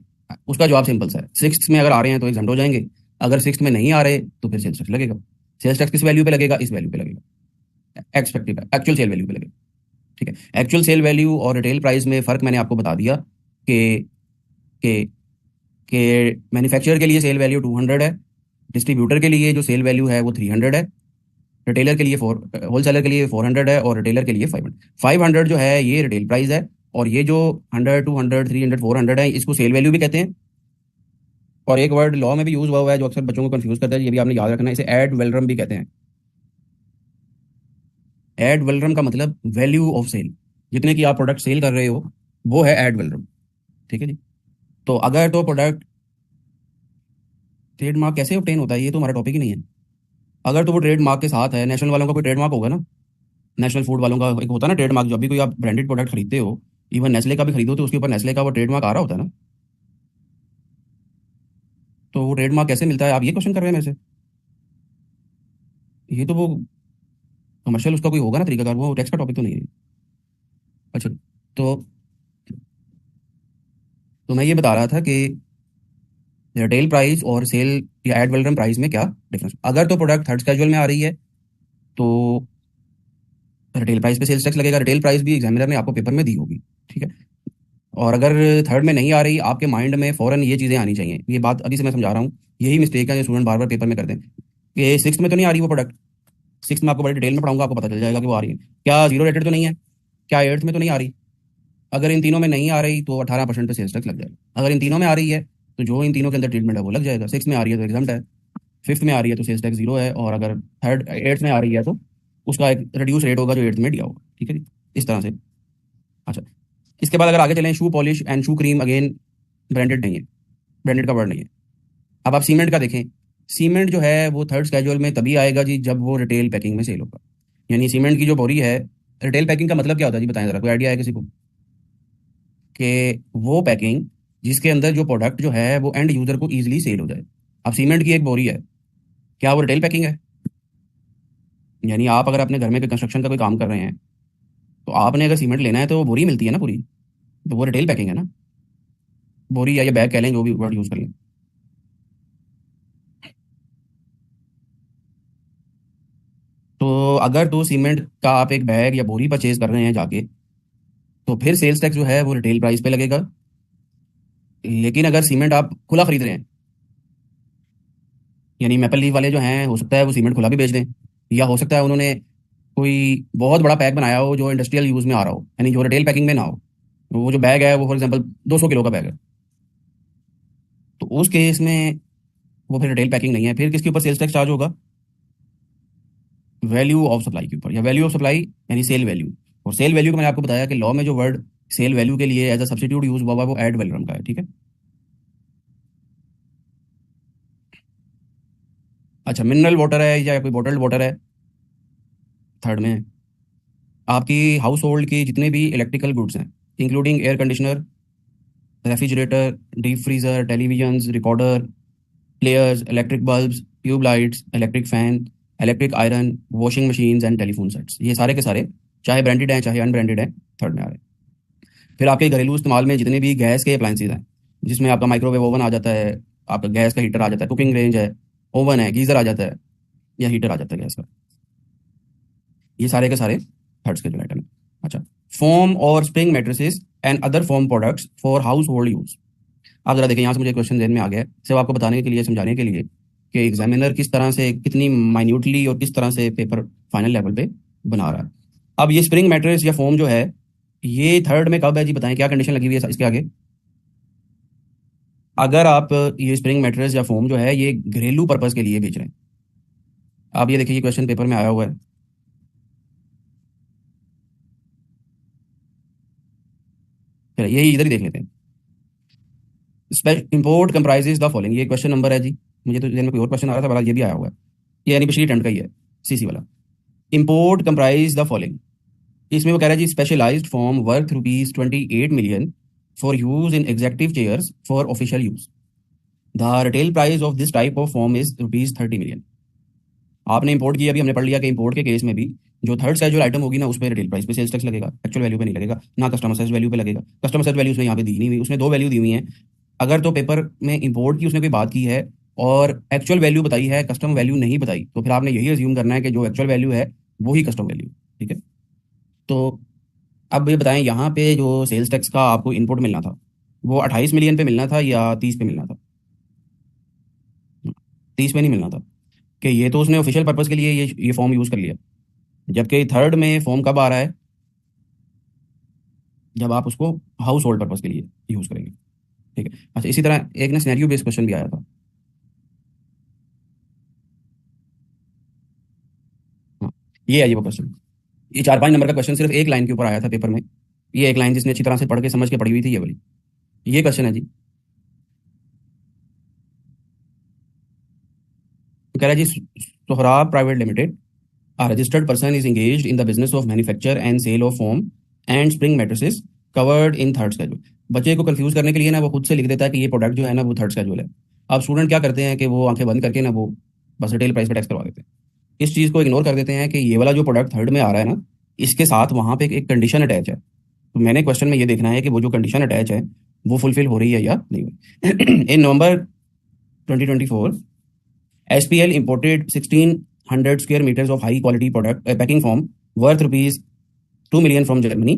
उसका जवाब सिंपल सा है, सिक्स में अगर आ रहे हैं तो एग्जाम हो जाएंगे। अगर सिक्स में नहीं आ रहे तो फिर सेल्स टैक्स लगेगा। सेल्स टैक्स किस वैल्यू पे लगेगा? इस वैल्यू पे लगेगा, एक्सपेक्टेड एक्चुअल सेल वैल्यू पे लगेगा। ठीक है। एक्चुअल सेल वैल्यू और रिटेल प्राइस में फ़र्क मैंने आपको बता दिया कि कि कि मैन्युफैक्चरर के लिए सेल वैल्यू 200 है, डिस्ट्रीब्यूटर के लिए जो सेल वैल्यू है वो 300 है, रिटेलर के लिए 4, होलसेलर के लिए 400 है, और रिटेलर के लिए 500। 500 जो है ये रिटेल प्राइस है, और ये जो 100, 200, 300, 400 है, इसको सेल वैल्यू भी कहते हैं। और एक वर्ड लॉ में भी यूज हुआ है जो अक्सर बच्चों को कंफ्यूज करता है, ये भी आपने याद रखना है, इसे एड वेलरम भी कहते हैं। एड वेलरम का मतलब वैल्यू ऑफ सेल, जितने की आप प्रोडक्ट सेल कर रहे हो वो है एड वेलरम। ठीक है जी। तो अगर तो प्रोडक्ट ट्रेडमार्क कैसे ऑब्टेन होता है, ये तो हमारा टॉपिक ही नहीं है। अगर तो वो ट्रेडमार्क के साथ है, नेशनल वालों का कोई ट्रेडमार्क होगा ना, नेशनल फूड वालों का एक होता है ना ट्रेडमार्क, जब भी कोई आप ब्रांडेड प्रोडक्ट खरीदते हो, इवन नेस्ले का भी खरीदो तो उसके ऊपर नेस्ले का वो ट्रेडमार्क आ रहा होता है ना। तो वो ट्रेडमार्क कैसे मिलता है, आप ये क्वेश्चन कर रहे हैं मेरे से? ये तो वो कमर्शियल उसका कोई होगा ना तरीकाकार, वो टैक्स का टॉपिक तो नहीं है। अच्छा। तो मैं ये बता रहा था कि रिटेल प्राइस और सेल या एड वैलोरम प्राइस में क्या डिफरेंस। अगर तो प्रोडक्ट थर्ड स्केड्यूल में आ रही है तो रिटेल प्राइस पे सेल्स टैक्स लगेगा। रिटेल प्राइस भी एग्जामिनर ने आपको पेपर में दी होगी, ठीक है। और अगर थर्ड में नहीं आ रही, आपके माइंड में फौरन ये चीज़ें आनी चाहिए, ये बात अभी से मैं समझा रहा हूँ। यही मिस्टेक है जो स्टूडेंट बार बार पेपर में करते हैं कि सिक्स में तो नहीं आ रही वो प्रोडक्ट, सिक्स में आपको बड़ी डिटेल में पढ़ाऊंगा, आपको पता चल जाएगा कि वो आ रही है। क्या जीरो रेटेड तो नहीं है? क्या एट्थ में तो नहीं आ रही? अगर इन तीनों में नहीं आ रही तो 18% पे सेल्स टैक्स लग जाएगा। अगर इन तीनों में आ रही है तो जो इन तीनों के अंदर ट्रीटमेंट है वो लग जाएगा। सिक्स में आ रही है तो एग्जाम्ट है, फिफ्थ में आ रही है तो सेल्स टैक्स जीरो है, और अगर थर्ड एट्थ में आ रही है तो उसका एक रिड्यूस रेट होगा जो एट्थ में दिया होगा, ठीक है जी। इस तरह से। अच्छा, इसके बाद अगर आगे चलें, shoe polish and shoe cream, again branded नहीं है, ब्रांडेड का वर्ड नहीं है। अब आप सीमेंट का देखें, सीमेंट जो है वो थर्ड स्केड्यूल में तभी आएगा जी जब वो रिटेल पैकिंग में सेल होगा। यानी सीमेंट की जो बोरी है, रिटेल पैकिंग का मतलब क्या होता है जी, बताएं जरा, कोई आइडिया है किसी को? कि वो पैकिंग जिसके अंदर जो प्रोडक्ट जो है वो एंड यूजर को ईजिली सेल हो जाए। अब सीमेंट की एक बोरी है, क्या वो रिटेल पैकिंग है? यानी आप अगर अपने घर में कोई कंस्ट्रक्शन का कोई काम कर रहे हैं, तो आपने अगर सीमेंट लेना है तो वो बोरी मिलती है ना पूरी, तो वो रिटेल पैकिंग है ना। बोरी या ये बैग कह लें, जो भी वर्ड यूज कर लें। तो अगर तो सीमेंट का आप एक बैग या बोरी परचेज कर रहे हैं जाके, तो फिर सेल्स टैक्स जो है वो रिटेल प्राइस पे लगेगा। लेकिन अगर सीमेंट आप खुला खरीद रहे हैं, यानी मैपल लीफ वाले जो हैं, हो सकता है वो सीमेंट खुला भी बेच दें, या हो सकता है उन्होंने कोई बहुत बड़ा पैक बनाया हो जो इंडस्ट्रियल यूज में आ रहा हो, यानी जो रिटेल पैकिंग में ना हो। वो जो बैग है वो फॉर एग्जांपल 200 किलो का बैग है, तो उस केस में वो फिर रिटेल पैकिंग नहीं है। फिर किसके ऊपर सेल्स टैक्स चार्ज होगा? वैल्यू ऑफ सप्लाई के ऊपर, या वैल्यू ऑफ सप्लाई यानी सेल वैल्यू। और सेल वैल्यू को मैंने आपको बताया कि लॉ में जो वर्ड सेल वैल्यू के लिए एज अ सब्स्टिट्यूट यूज हुआ हुआ है वो एड वैल्यूम का है, ठीक है। अच्छा, मिनरल वाटर है या कोई बॉटल्ड वाटर है, थर्ड में है। आपकी हाउस होल्ड की जितने भी इलेक्ट्रिकल गुड्स हैं, including air conditioner, refrigerator, deep freezer, televisions, recorder, players, electric bulbs, tube lights, electric fan, electric iron, washing machines and telephone sets, ये सारे के सारे चाहे ब्रांडेड हैं चाहे अनब्रांडेड हैं, थर्ड में आ रहे हैं। फिर आपके घरेलू इस्तेमाल में जितने भी गैस के अप्लाइंसेज हैं, जिसमें आपका माइक्रोवेव ओवन आ जाता है, आपका गैस का हीटर आ जाता है, कुकिंग रेंज है, ओवन है, गीजर आ जाता है, या हीटर आ जाता है गैस का, ये सारे के सारे थर्ड स्केजूल आइटम है। अच्छा, फोम और spring mattresses and other foam products for household use. आप जरा देखें, यहाँ से मुझे क्वेश्चन ध्यान में आ गया है, सिर्फ आपको बताने के लिए, समझाने के लिए कि एग्जामिनर किस तरह से, कितनी माइन्यूटली और किस तरह से पेपर फाइनल लेवल पे बना रहा है। अब ये स्प्रिंग मैट्रेस या फोम जो है, ये थर्ड में कब है जी, बताएं क्या कंडीशन लगी हुई है इसके आगे? अगर आप ये स्प्रिंग मैट्रेस या फोम जो है ये घरेलू पर्पज के लिए बेच रहे हैं। आप ये देखिए, ये क्वेश्चन पेपर में आया हुआ है, चलिए यही इधर ही देख लेते हैं। इंपोर्ट कंप्राइजेज द फॉलोइंग, ये क्वेश्चन नंबर है जी। मुझे तो जहन में कोई और क्वेश्चन आ रहा था, बहरहाल ये भी आया हुआ है। ये यानी पिछली अटेम्प्ट का ही है, सीसी वाला। इंपोर्ट कंप्राइज द फॉलोइंग, इसमें वो कह रहा है जी, specialised foam worth ₹28 million for use in executive chairs for official use. The retail price of this type of foam is ₹30 million। आपने इंपोर्ट किया, अभी हमने पढ़ लिया कि इंपोर्ट के केस में भी जो थर्ड स्केजूल आइटम होगी ना, उस पर रिटेल प्राइस पे सेल्स टैक्स लगेगा, एक्चुअल वैल्यू पे नहीं लगेगा, ना कस्टमर सर्च वैल्यू पे लगेगा। कस्टमर सर्च वैल्यू उसने यहाँ पे दी नहीं हुई, उसने दो वैल्यू दी हुई है। अगर तो पेपर में इंपोर्ट की उसने कोई बात की है और एक्चुअल वैल्यू बताई है, कस्टम वैल्यू नहीं बताई, तो फिर आपने यही अज्यूम करना है कि जो एक्चुअल वैल्यू है वो ही कस्टम वैल्यू, ठीक है। तो अब ये बताएं, यहाँ पे जो सेल्स टैक्स का आपको इनपुट मिलना था, वो 28 मिलियन पे मिलना था या 30 पे मिलना था? 30 पे नहीं मिलना था, कि ये तो उसने ऑफिशियल पर्पज के लिए ये फॉर्म यूज कर लिया। जबकि थर्ड में फॉर्म कब आ रहा है? जब आप उसको हाउस होल्ड पर्पज के लिए यूज करेंगे, ठीक है। अच्छा, इसी तरह एक ना सिनेरियो बेस्ड क्वेश्चन भी आया था। हाँ, ये है ये वो क्वेश्चन, ये 4-5 नंबर का क्वेश्चन सिर्फ एक लाइन के ऊपर आया था पेपर में। ये एक लाइन जिसने अच्छी तरह से पढ़ के समझ के पढ़ी हुई थी, ये वाली। ये क्वेश्चन है जी, कह रहा है जी, Sohrab private limited, a registered person is engaged in the business of manufacture and sale of foam and spring mattresses covered in third schedule। बच्चे को कंफ्यूज करने के लिए ना वो खुद से लिख देता है कि ये प्रोडक्ट जो है ना वो थर्ड स्केड्यूल है। अब स्टूडेंट क्या करते हैं कि वो आंखें बंद करके ना वो बस रिटेल प्राइस पे टैक्स करवा देते हैं। इस चीज़ को इग्नोर कर देते हैं कि ये वाला जो प्रोडक्ट थर्ड में आ रहा है ना, इसके साथ वहाँ पे एक कंडीशन अटैच है। तो मैंने क्वेश्चन में ये देखना है कि वो जो कंडीशन अटैच है वो फुलफिल हो रही है या नहीं हो रही। इन नवंबर 2024, SPL imported 16 100 square meters of high quality product packing foam worth rupees 2 million from Germany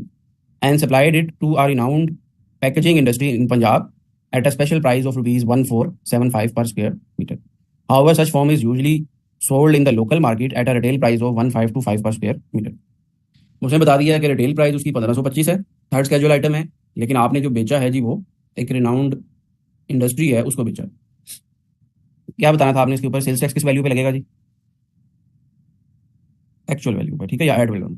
and supplied it to a renowned packaging industry in Punjab at a special price of rupees 1475 per square meter. However, such foam is usually sold in the local market at a retail price of 1525 per square meter. उसने बता दिया है कि retail price उसकी 1525 है, third casual item है, लेकिन आपने जो बेचा है जी वो एक रिनाउंड इंडस्ट्री है उसको बेचा है। क्या बताना था आपने इसके ऊपर? सेल्स टैक्स किस वैल्यू पे लगेगा जी? एक्चुअल वैल्यू पे, ठीक है, या एड वैल्यू?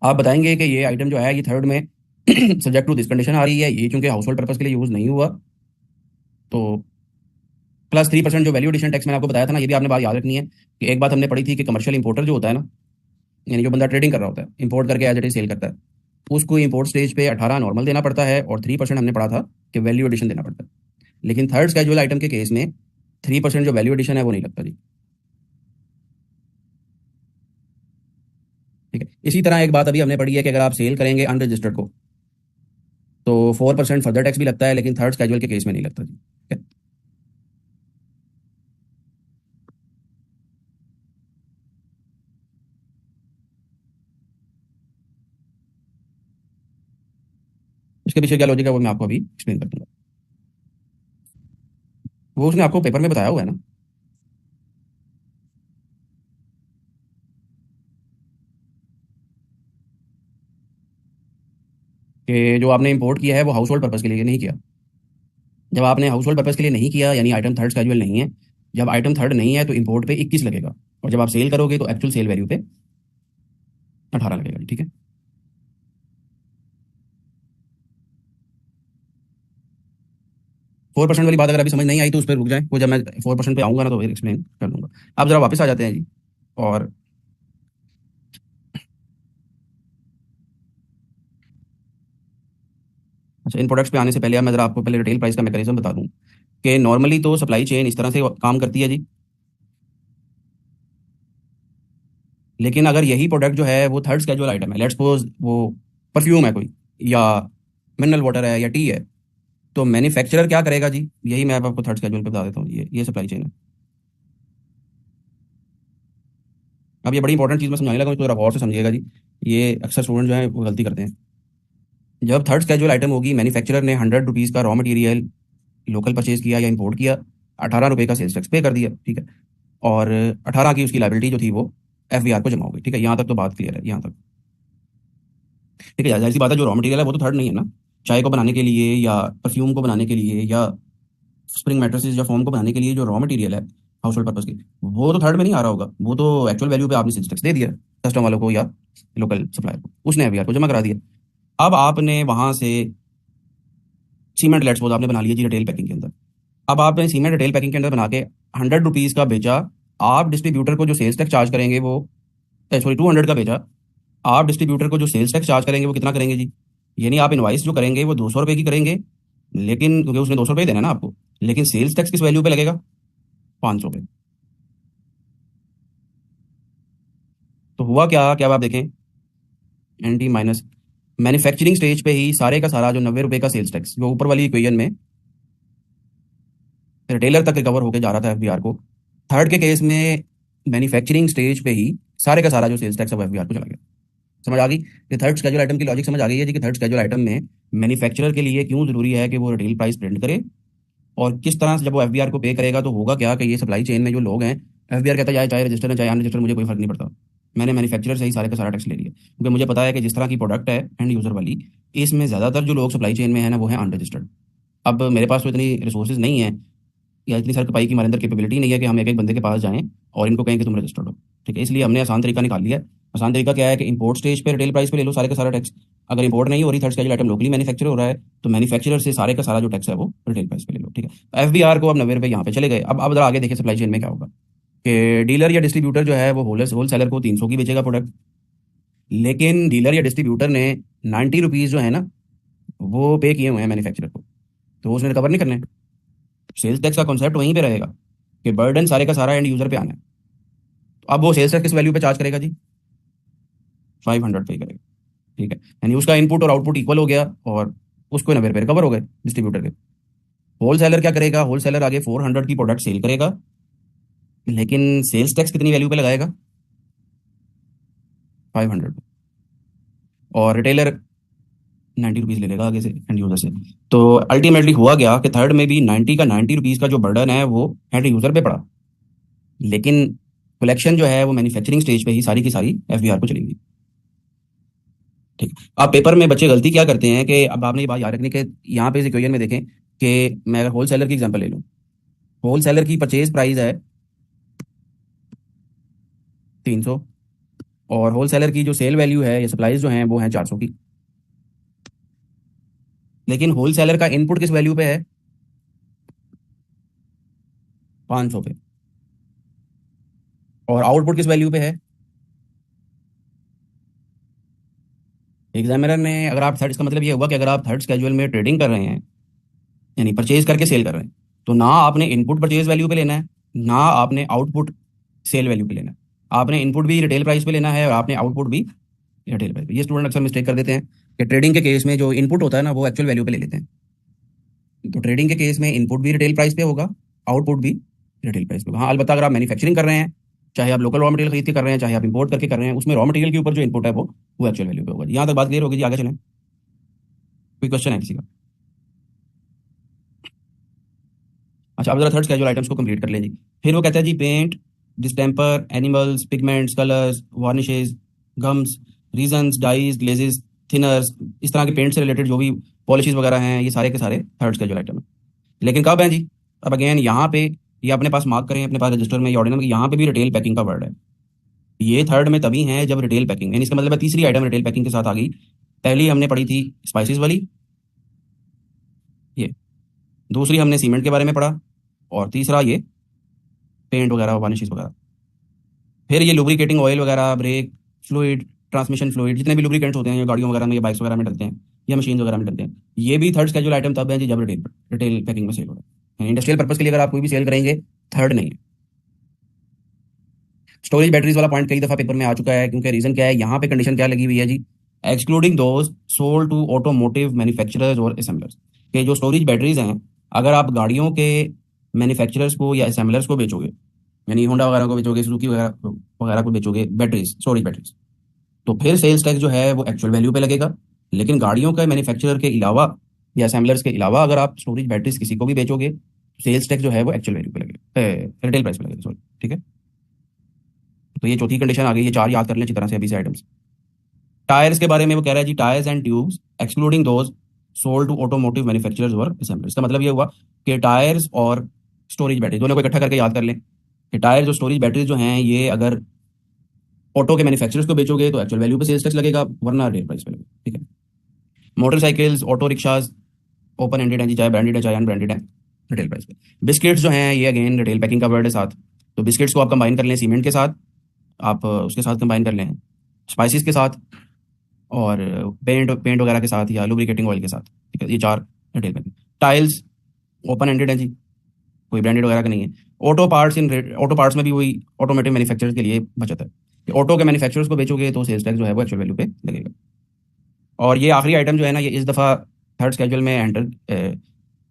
आप बताएंगे कि ये आइटम जो है ये थर्ड में सब्जेक्ट टू दिस कंडीशन आ रही है, ये चूंकि हाउस होल्ड पर्पज के लिए यूज नहीं हुआ, तो +3% जो वैल्यू एडिशन टैक्स मैंने आपको बताया था ना, ये भी आपने बात याद रखनी है कि एक बात हमने पढ़ी थी कि कमर्शियल इंपोर्टर जो होता है ना, यानी जो बंदा ट्रेडिंग कर रहा होता है, इंपोर्ट करके एज इट इज सेल करता है, उसको इंपोर्ट स्टेज पे 18 नॉर्मल देना पड़ता है और 3% हमने पढ़ा था कि वैल्यू एडिशन देना पड़ता है। लेकिन थर्ड कैजुअल आइटम के केस में 3% जो वैल्यू एडिशन है वो नहीं लगता जी। ठीक है, इसी तरह एक बात अभी हमने पढ़ी है कि अगर आप सेल करेंगे अनरजिस्टर्ड को तो 4% फर्दर टैक्स भी लगता है, लेकिन थर्ड कैजुअल के केस में नहीं लगता जी। ठीक है? इसके पीछे क्या लॉजिक है वो मैं आपको अभी एक्सप्लेन कर दूंगा। वो उसने आपको पेपर में बताया हुआ है ना कि जो आपने इंपोर्ट किया है वो हाउस होल्ड पर्पज के लिए नहीं किया। जब आपने हाउस होल्ड पर्पज के लिए नहीं किया यानी आइटम थर्ड कैजुअल नहीं है, जब आइटम थर्ड नहीं है तो इंपोर्ट पे 21 लगेगा, और जब आप सेल करोगे तो एक्चुअल सेल वैल्यू पे 18 लगेगा। ठीक है, 4% वाली बात अगर अभी समझ नहीं आई तो उस पर रुक जाए, वो जब मैं 4% पे आऊंगा ना तो फिर एक्सप्लेन कर दूंगा। आप जरा वापस आ जाते हैं जी। और अच्छा, इन प्रोडक्ट्स पे आने से पहले मैं जरा आपको पहले रिटेल प्राइस का मैकेनिज्म बता दूं कि नॉर्मली तो सप्लाई चेन इस तरह से काम करती है जी। लेकिन अगर यही प्रोडक्ट जो है वो थर्ड कैजुअल आइटम है, लेट्स सपोज वो परफ्यूम है कोई, या मिनरल वाटर है, या टी है, तो मैन्युफैक्चरर क्या करेगा जी? यही मैं आपको थर्ड कैजुअल पे बता देता हूँ, ये सप्लाई चेन है। अब ये बड़ी इंपॉर्टेंट चीज़ मैं समझाने लगा हूं, तो जरा गौर से समझिएगा जी। ये अक्सर स्टूडेंट जो है वो गलती करते हैं। जब थर्ड कैजुअल आइटम होगी, मैन्युफैक्चरर ने 100 रुपीज़ का रॉ मटेरियल लोकल परचेज किया या इंपोर्ट किया, 18 रुपये का सेल्स टैक्स पे कर दिया, ठीक है, और 18 की उसकी लाइबिलिटी जो थी वो FBR को जमा हो गई। ठीक है, यहाँ तक तो बात क्लियर है, यहाँ तक। ठीक है, जाहिर सी बात है जो रॉ मटेरियल है वो तो थर्ड नहीं है ना। चाय को बनाने के लिए या परफ्यूम को बनाने के लिए या स्प्रिंग मैट्रेसेस या फोम को बनाने के लिए जो रॉ मटेरियल है हाउस होल्ड पर्पज की, वो तो थर्ड में नहीं आ रहा होगा, वो तो एक्चुअल वैल्यू पे आपने सेल्स टैक्स दे दिया कस्टमर वालों को या लोकल सप्लायर को, उसने FBR को जमा करा दिया। अब आपने वहां से सीमेंट लेट्स सपोज आपने बना लिया जी रिटेल पैकिंग के अंदर। अब आपने सीमेंट रिटेल पैकिंग के अंदर बना के 100 रुपीज़ का बेचा। आप डिस्ट्रीब्यूटर को जो सेल्स टैक्स चार्ज करेंगे वो, सॉरी, 200 का बेचा। आप डिस्ट्रीब्यूटर को जो सेल्स टैक्स चार्ज करेंगे वो कितना करेंगे जी? यानी आप इनवाइस जो करेंगे वो 200 रुपये की करेंगे, लेकिन क्योंकि उसने 200 रुपये देना है ना आपको, लेकिन सेल्स टैक्स किस वैल्यू पे लगेगा? 500 पे। तो हुआ क्या क्या आप देखें, एंटी माइनस मैन्युफैक्चरिंग स्टेज पे ही सारे का सारा जो 90 रुपये का सेल्स टैक्स जो ऊपर वाली इक्वेशन में रिटेलर तक रिकवर होकर जा रहा था FBR को, थर्ड के केस में मैन्युफैक्चरिंग स्टेज पे ही सारे का सारा जो सेल्स टैक्स है वो FBR को चला गया। समझ आ गई? ये थर्ड स्केजुअल आइटम की लॉजिक समझ आ गई है जी कि थर्ड स्केजुअल आइटम में मैन्युफैक्चरर के लिए क्यों जरूरी है कि वो रिटेल प्राइस प्रिंट करे, और किस तरह से जब वो FBR को पे करेगा तो होगा क्या कि ये सप्लाई चेन में जो लोग हैं, FBR कहता है चाहे चाहे रजिस्टर है चाहे अनरजिस्टर, मुझे कोई फर्क नहीं पड़ता, मैंने मैन्युफैक्चरर से ही सारे का सारा टैक्स ले लिया, क्योंकि मुझे पता है कि जिस तरह की प्रोडक्ट है एंड यूजर वाली, इसमें ज़्यादातर जो लोग सप्लाई चेन में है ना वो है अनरजिस्टर्ड। अब मेरे पास तो इतनी रिसोर्सेज नहीं है या इतनी सर कपाई की हमारे अंदर कैपेबिलिटी नहीं है कि हम एक एक बंदे के पास जाएं और इनको कहें कि तुम रजिस्टर्ड हो। ठीक है, इसलिए हमने आसान तरीका निकाल लिया है। आसान तरीका क्या है कि इंपोर्ट स्टेज पे रिटेल प्राइस पे ले लो सारे का सारा टैक्स। अगर इंपोर्ट नहीं हो रही, third stage item locally manufacture हो रहा है, तो मैन्युफैक्चरर से सारे का सारा जो टैक्स है वो रिटेल प्राइस पे ले लो। ठीक है, तो FBR को अब 90 रुपये यहाँ पे चले गए। अब जरा आगे देखिए सप्लाई चेन में क्या होगा कि डीलर या डिस्ट्रीब्यूटर जो है वो होल सेलर को 300 की बेचेगा प्रोडक्ट, लेकिन डीलर या डिस्ट्रीब्यूटर ने 90 रुपीज़ जो है ना वो पे किए हुए हैं मैन्युफैक्चरर को, तो उसने रिकवर नहीं करने। सेल्स टैक्स का कॉन्सेप्ट वहीं पे रहेगा कि बर्डन सारे का सारा एंड यूजर पे आना है। तो अब वो सेल्स टैक्स किस वैल्यू पे चार्ज करेगा जी? 500 पे करेगा। ठीक है, यानी उसका इनपुट और आउटपुट इक्वल हो गया और उसको 90 रुपये रिकवर हो गए डिस्ट्रीब्यूटर के। होल सेलर क्या करेगा, होल सेलर आगे 400 की प्रोडक्ट सेल करेगा, लेकिन सेल्स टैक्स कितनी वैल्यू पे लगाएगा, 500। और रिटेलर 90 रुपीज़ ले लेगा आगे से एंड यूजर से। तो अल्टीमेटली हुआ गया कि थर्ड में भी 90 का 90 रुपीज़ का जो बर्डन है वो एंड यूजर पे पड़ा, लेकिन कलेक्शन जो है वो मैन्युफैक्चरिंग स्टेज पे ही सारी की सारी एफबीआर को चलेंगी। ठीक। अब पेपर में बच्चे गलती क्या करते हैं कि अब आपने ये बात याद रखनी कि यहाँ पे इस इक्वेशन में देखें कि मैं अगर होल सेलर की एग्जांपल ले लूँ, होल सेलर की परचेज प्राइस है 300, और होल सेलर की जो सेल वैल्यू है या सप्लाईज जो हैं वो हैं 400 की। लेकिन होल सेलर का इनपुट किस वैल्यू पे है, 500 पे, और आउटपुट किस वैल्यू पे है। एग्जामिनर ने अगर आप थर्ड, इसका मतलब ये हुआ कि अगर आप थर्ड स्केजुअल में ट्रेडिंग कर रहे हैं, यानी परचेज करके सेल कर रहे हैं, तो ना आपने इनपुट परचेज वैल्यू पे लेना है, ना आपने आउटपुट सेल वैल्यू पे लेना है। आपने इनपुट भी रिटेल प्राइस पे लेना है और आपने आउटपुट भी रिटेल प्राइस पे। ये स्टूडेंट अक्सर मिस्टेक कर देते हैं कि ट्रेडिंग के केस में जो इनपुट होता है ना वो एक्चुअल वैल्यू पे ले लेते हैं। तो ट्रेडिंग के केस में इनपुट भी रिटेल प्राइस पे होगा, आउटपुट भी रिटेल प्राइस पे होगा। हाँ, अलबत्ता अगर आप मैन्युफैक्चरिंग कर रहे हैं, चाहे आप लोकल रॉ मटेरियल खरीद के कर रहे हैं, चाहे आप इंपोर्ट करके कर रहे हैं, उसमें रॉ मटेरियल के ऊपर जो इनपुट है वो एक्चुअल वैल्यू पे होगा। यहाँ तक बात क्लियर होगी जी, आगे चलें। कोई क्वेश्चन है किसी का? अच्छा, अब जरा थर्ड स्केजुअल आइटम्स को कंप्लीट कर लें जी। फिर वो कहता है जी paint, distemper, enamels, pigments, colours, varnishes, gums, resins, dyes, glazes, thinners, इस तरह के पेंट से रिलेटेड जो भी पॉलिशीज वगैरह हैं, ये सारे के सारे थर्ड स्केजुअल आइटम है। लेकिन कब है जी? अब अगेन यहाँ पे ये अपने पास मार्क करें अपने पास रजिस्टर में या ऑर्डिनल में, यहाँ पे भी रिटेल पैकिंग का वर्ड है। ये थर्ड में तभी है जब रिटेल पैकिंग, यानी इसका मतलब है तीसरी आइटम रिटेल पैकिंग के साथ आ गई। पहली हमने पढ़ी थी स्पाइसेस वाली, ये दूसरी हमने सीमेंट के बारे में पढ़ा, और तीसरा ये पेंट वगैरह वार्निशेस वगैरह। फिर ये लुब्रिकेटिंग ऑयल वगैरह, ब्रेक फ्लूइड, ट्रांसमिशन फ्लूइड, जितने भी लुब्रिकेंट्स होते हैं ये गाड़ियों वगैरह में, ये बाइक्स वगैरह में डलते हैं, या मशीन वगैरह में डलते हैं, ये भी थर्ड स्केजुअल आइटम तब है जी जब रिटेल रिटेल पैकिंग में सेल हो रहा है। इंडस्ट्रियल पर्पज के लिए अगर आप कोई भी सेल करेंगे, थर्ड नहीं है। स्टोरेज बैटरीज वाला पॉइंट कई दफा पेपर में आ चुका है, क्योंकि रीजन क्या है, यहाँ पे कंडीशन क्या लगी हुई है जी, excluding those sold to automotive manufacturers और असेंबलर्स, के जो स्टोरेज बैटरीज हैं, अगर आप गाड़ियों के मैन्युफैक्चरर्स को या असेंबलर्स को बेचोगे, यानी होंडा वगैरह को बेचोगे, सुजुकी वगैरह वगैरह को बेचोगे बैटरीज, स्टोरेज बैटरीज, तो फिर सेल्स टैक्स जो है वो एक्चुअल वैल्यू पे लगेगा। लेकिन गाड़ियों के मैन्युफैक्चरर के अलावा या असेंबलर्स के अलावा अगर आप स्टोरेज बैटरीज किसी को भी बेचोगे, सेल्स टैक्स जो है वो एक्चुअल वैल्यू पे लगेगा, रिटेल प्राइस पे लगेगा, सॉरी। ठीक है, तो ये चौथी कंडीशन आ गई, ये चार याद कर लें अच्छी तरह से अभी से आइटम्स। टायर्स के बारे में वो कह रहा है जी, tyres and tubes excluding those sold to automotive manufacturers और असेंबलर्स। का मतलब ये हुआ कि टायर्स और स्टोरेज बैटरी दोनों को इकट्ठा करके याद कर लें कि टायर्स और स्टोरेज बैटरीज जो हैं ये अगर ऑटो के मैन्युफैक्चरर्स को बेचोगे तो एक्चुअल वैल्यू पे सेल्स टैक्स लगेगा, वरना रिटेल प्राइस पे लगेगा। ठीक है, motorcycles, auto rickshaws open ended हैं जी, चाहे ब्रांडेड है चाहे अनब्रांडेड है, रिटेल प्राइस पे। बिस्किट्स जो हैं ये अगेन रिटेल पैकिंग का वर्ड है साथ, तो बिस्किट्स को आप कंबाइन कर लें सीमेंट के साथ, आप उसके साथ कंबाइन कर लें स्पाइसेस के साथ, और पेंट पेंट वगैरह के साथ या लुब्रिकेटिंग ऑयल के साथ। ठीक है, ये चार retail packing. Tiles open ended है जी, कोई ब्रांडेड वगैरह का नहीं है। ऑटो पार्ट्स, इन ऑटो पार्ट्स में भी वही ऑटोमेटिव मैन्युफैक्चरर्स के लिए बचत है कि ऑटो के मैन्युफैक्चरर्स को बेचोगे तो सेल्स टैक्स जो है वो एक्चुअल वैल्यू पे लगेगा। और ये आखिरी आइटम जो है ना, ये इस दफ़ा थर्ड स्केजुअल में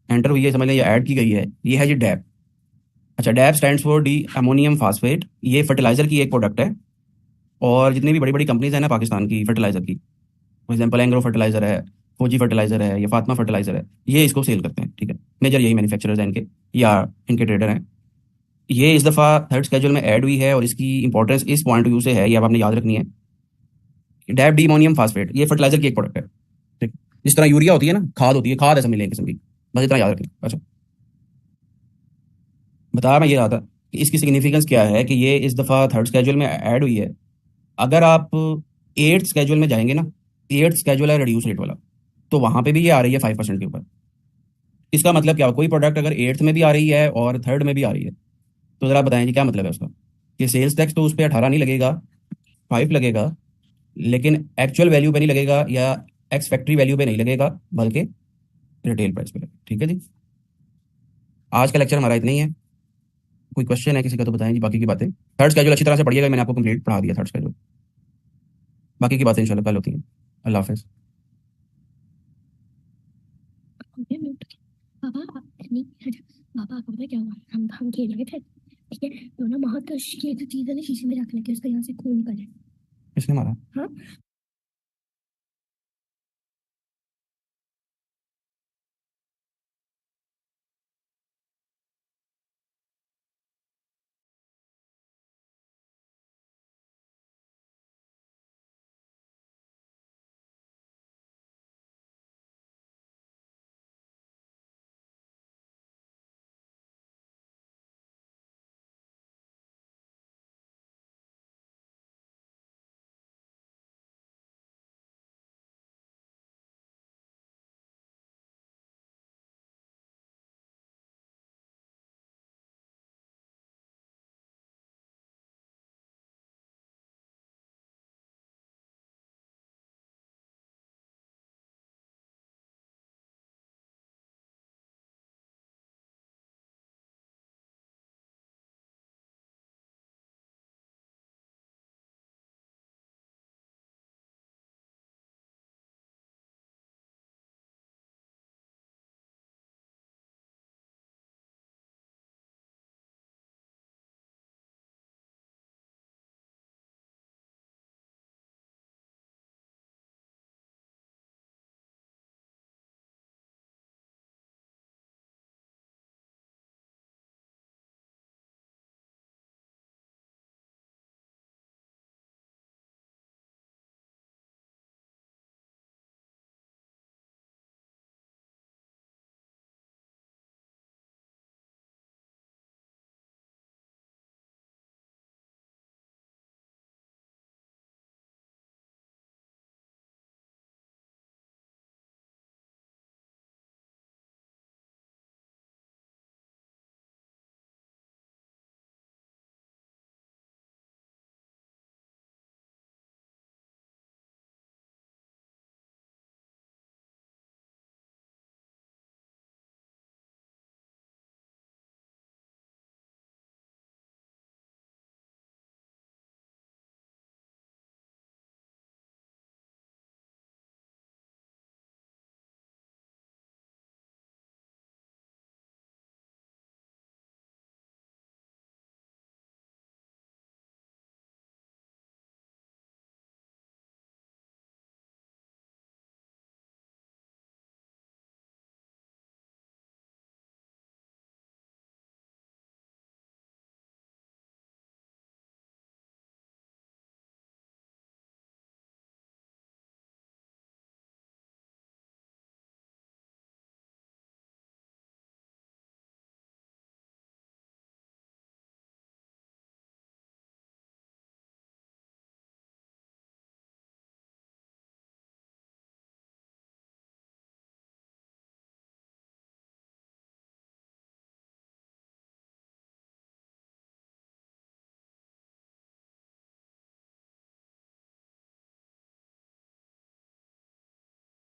एंटर हुई है, समझ लें, ये ऐड की गई है, ये है जी डैप। अच्छा, DAP stands for diammonium phosphate, ये फर्टिलाइजर की एक प्रोडक्ट है, और जितनी भी बड़ी बड़ी कंपनीज हैं ना पाकिस्तान की फर्टिलाइजर की, फॉर एग्जाम्पल एंग्रो फर्टिलाइजर है, फौजी फर्टिलाइजर है, या फातिमा फर्टिलाइजर है, ये इसको सेल करते हैं। ठीक है, मेजर यही मैन्युफैक्चरर्स हैं इनके या इनके ट्रेडर हैं। ये इस दफ़ा थर्ड स्केजुअल में ऐड हुई है, और इसकी इंपॉर्टेंस इस पॉइंट ऑफ व्यू से है, ये अब आपने याद रखनी है। डैप डी अमोनियम फास्फेट ये फर्टिलाइजर की एक प्रोडक्ट है। ठीक, जिस तरह यूरिया होती है ना, खाद होती है, खाद ऐसा मिलेंगे किस्म की, बस इतना याद रखना। अच्छा, बता मैं ये रहा था कि इसकी सिग्निफिकेंस क्या है कि ये इस दफ़ा थर्ड स्केजुअल में ऐड हुई है। अगर आप एट्थ स्केजुअल में जाएंगे ना, एट्थ स्केजुअल है रिड्यूस रेट वाला, तो वहां पे भी ये आ रही है 5% के ऊपर। इसका मतलब क्या, कोई प्रोडक्ट अगर एट्थ में भी आ रही है और थर्ड में भी आ रही है, तो जरा बताएं जी क्या मतलब है उसका। कि सेल्स टैक्स तो उस पर 18 नहीं लगेगा, 5 लगेगा, लेकिन एक्चुअल वैल्यू पे नहीं लगेगा या एक्स फैक्ट्री वैल्यू पे नहीं लगेगा, बल्कि रिटेल प्राइस पे लगेगा। ठीक है जी, आज का लेक्चर हमारा इतना ही है। कोई क्वेश्चन है किसी का तो बताएं जी, बाकी की बातें थर्ड स्केजुअल अच्छी तरह से पढ़िएगा, मैंने आपको कंप्लीट पढ़ा दिया थर्ड स्केजुअल। बाकी की बातें इंशाल्लाह कल होती हैं। अल्लाह हाफिज़। नहीं अच्छा पापा आपको पता है क्या हुआ? हम खेल रहे थे, ठीक है, तो ना महाकर्ष की एक चीज है ना शीशे में रखने के, उसका यहाँ से खून निकल है। किसने मारा? हाँ,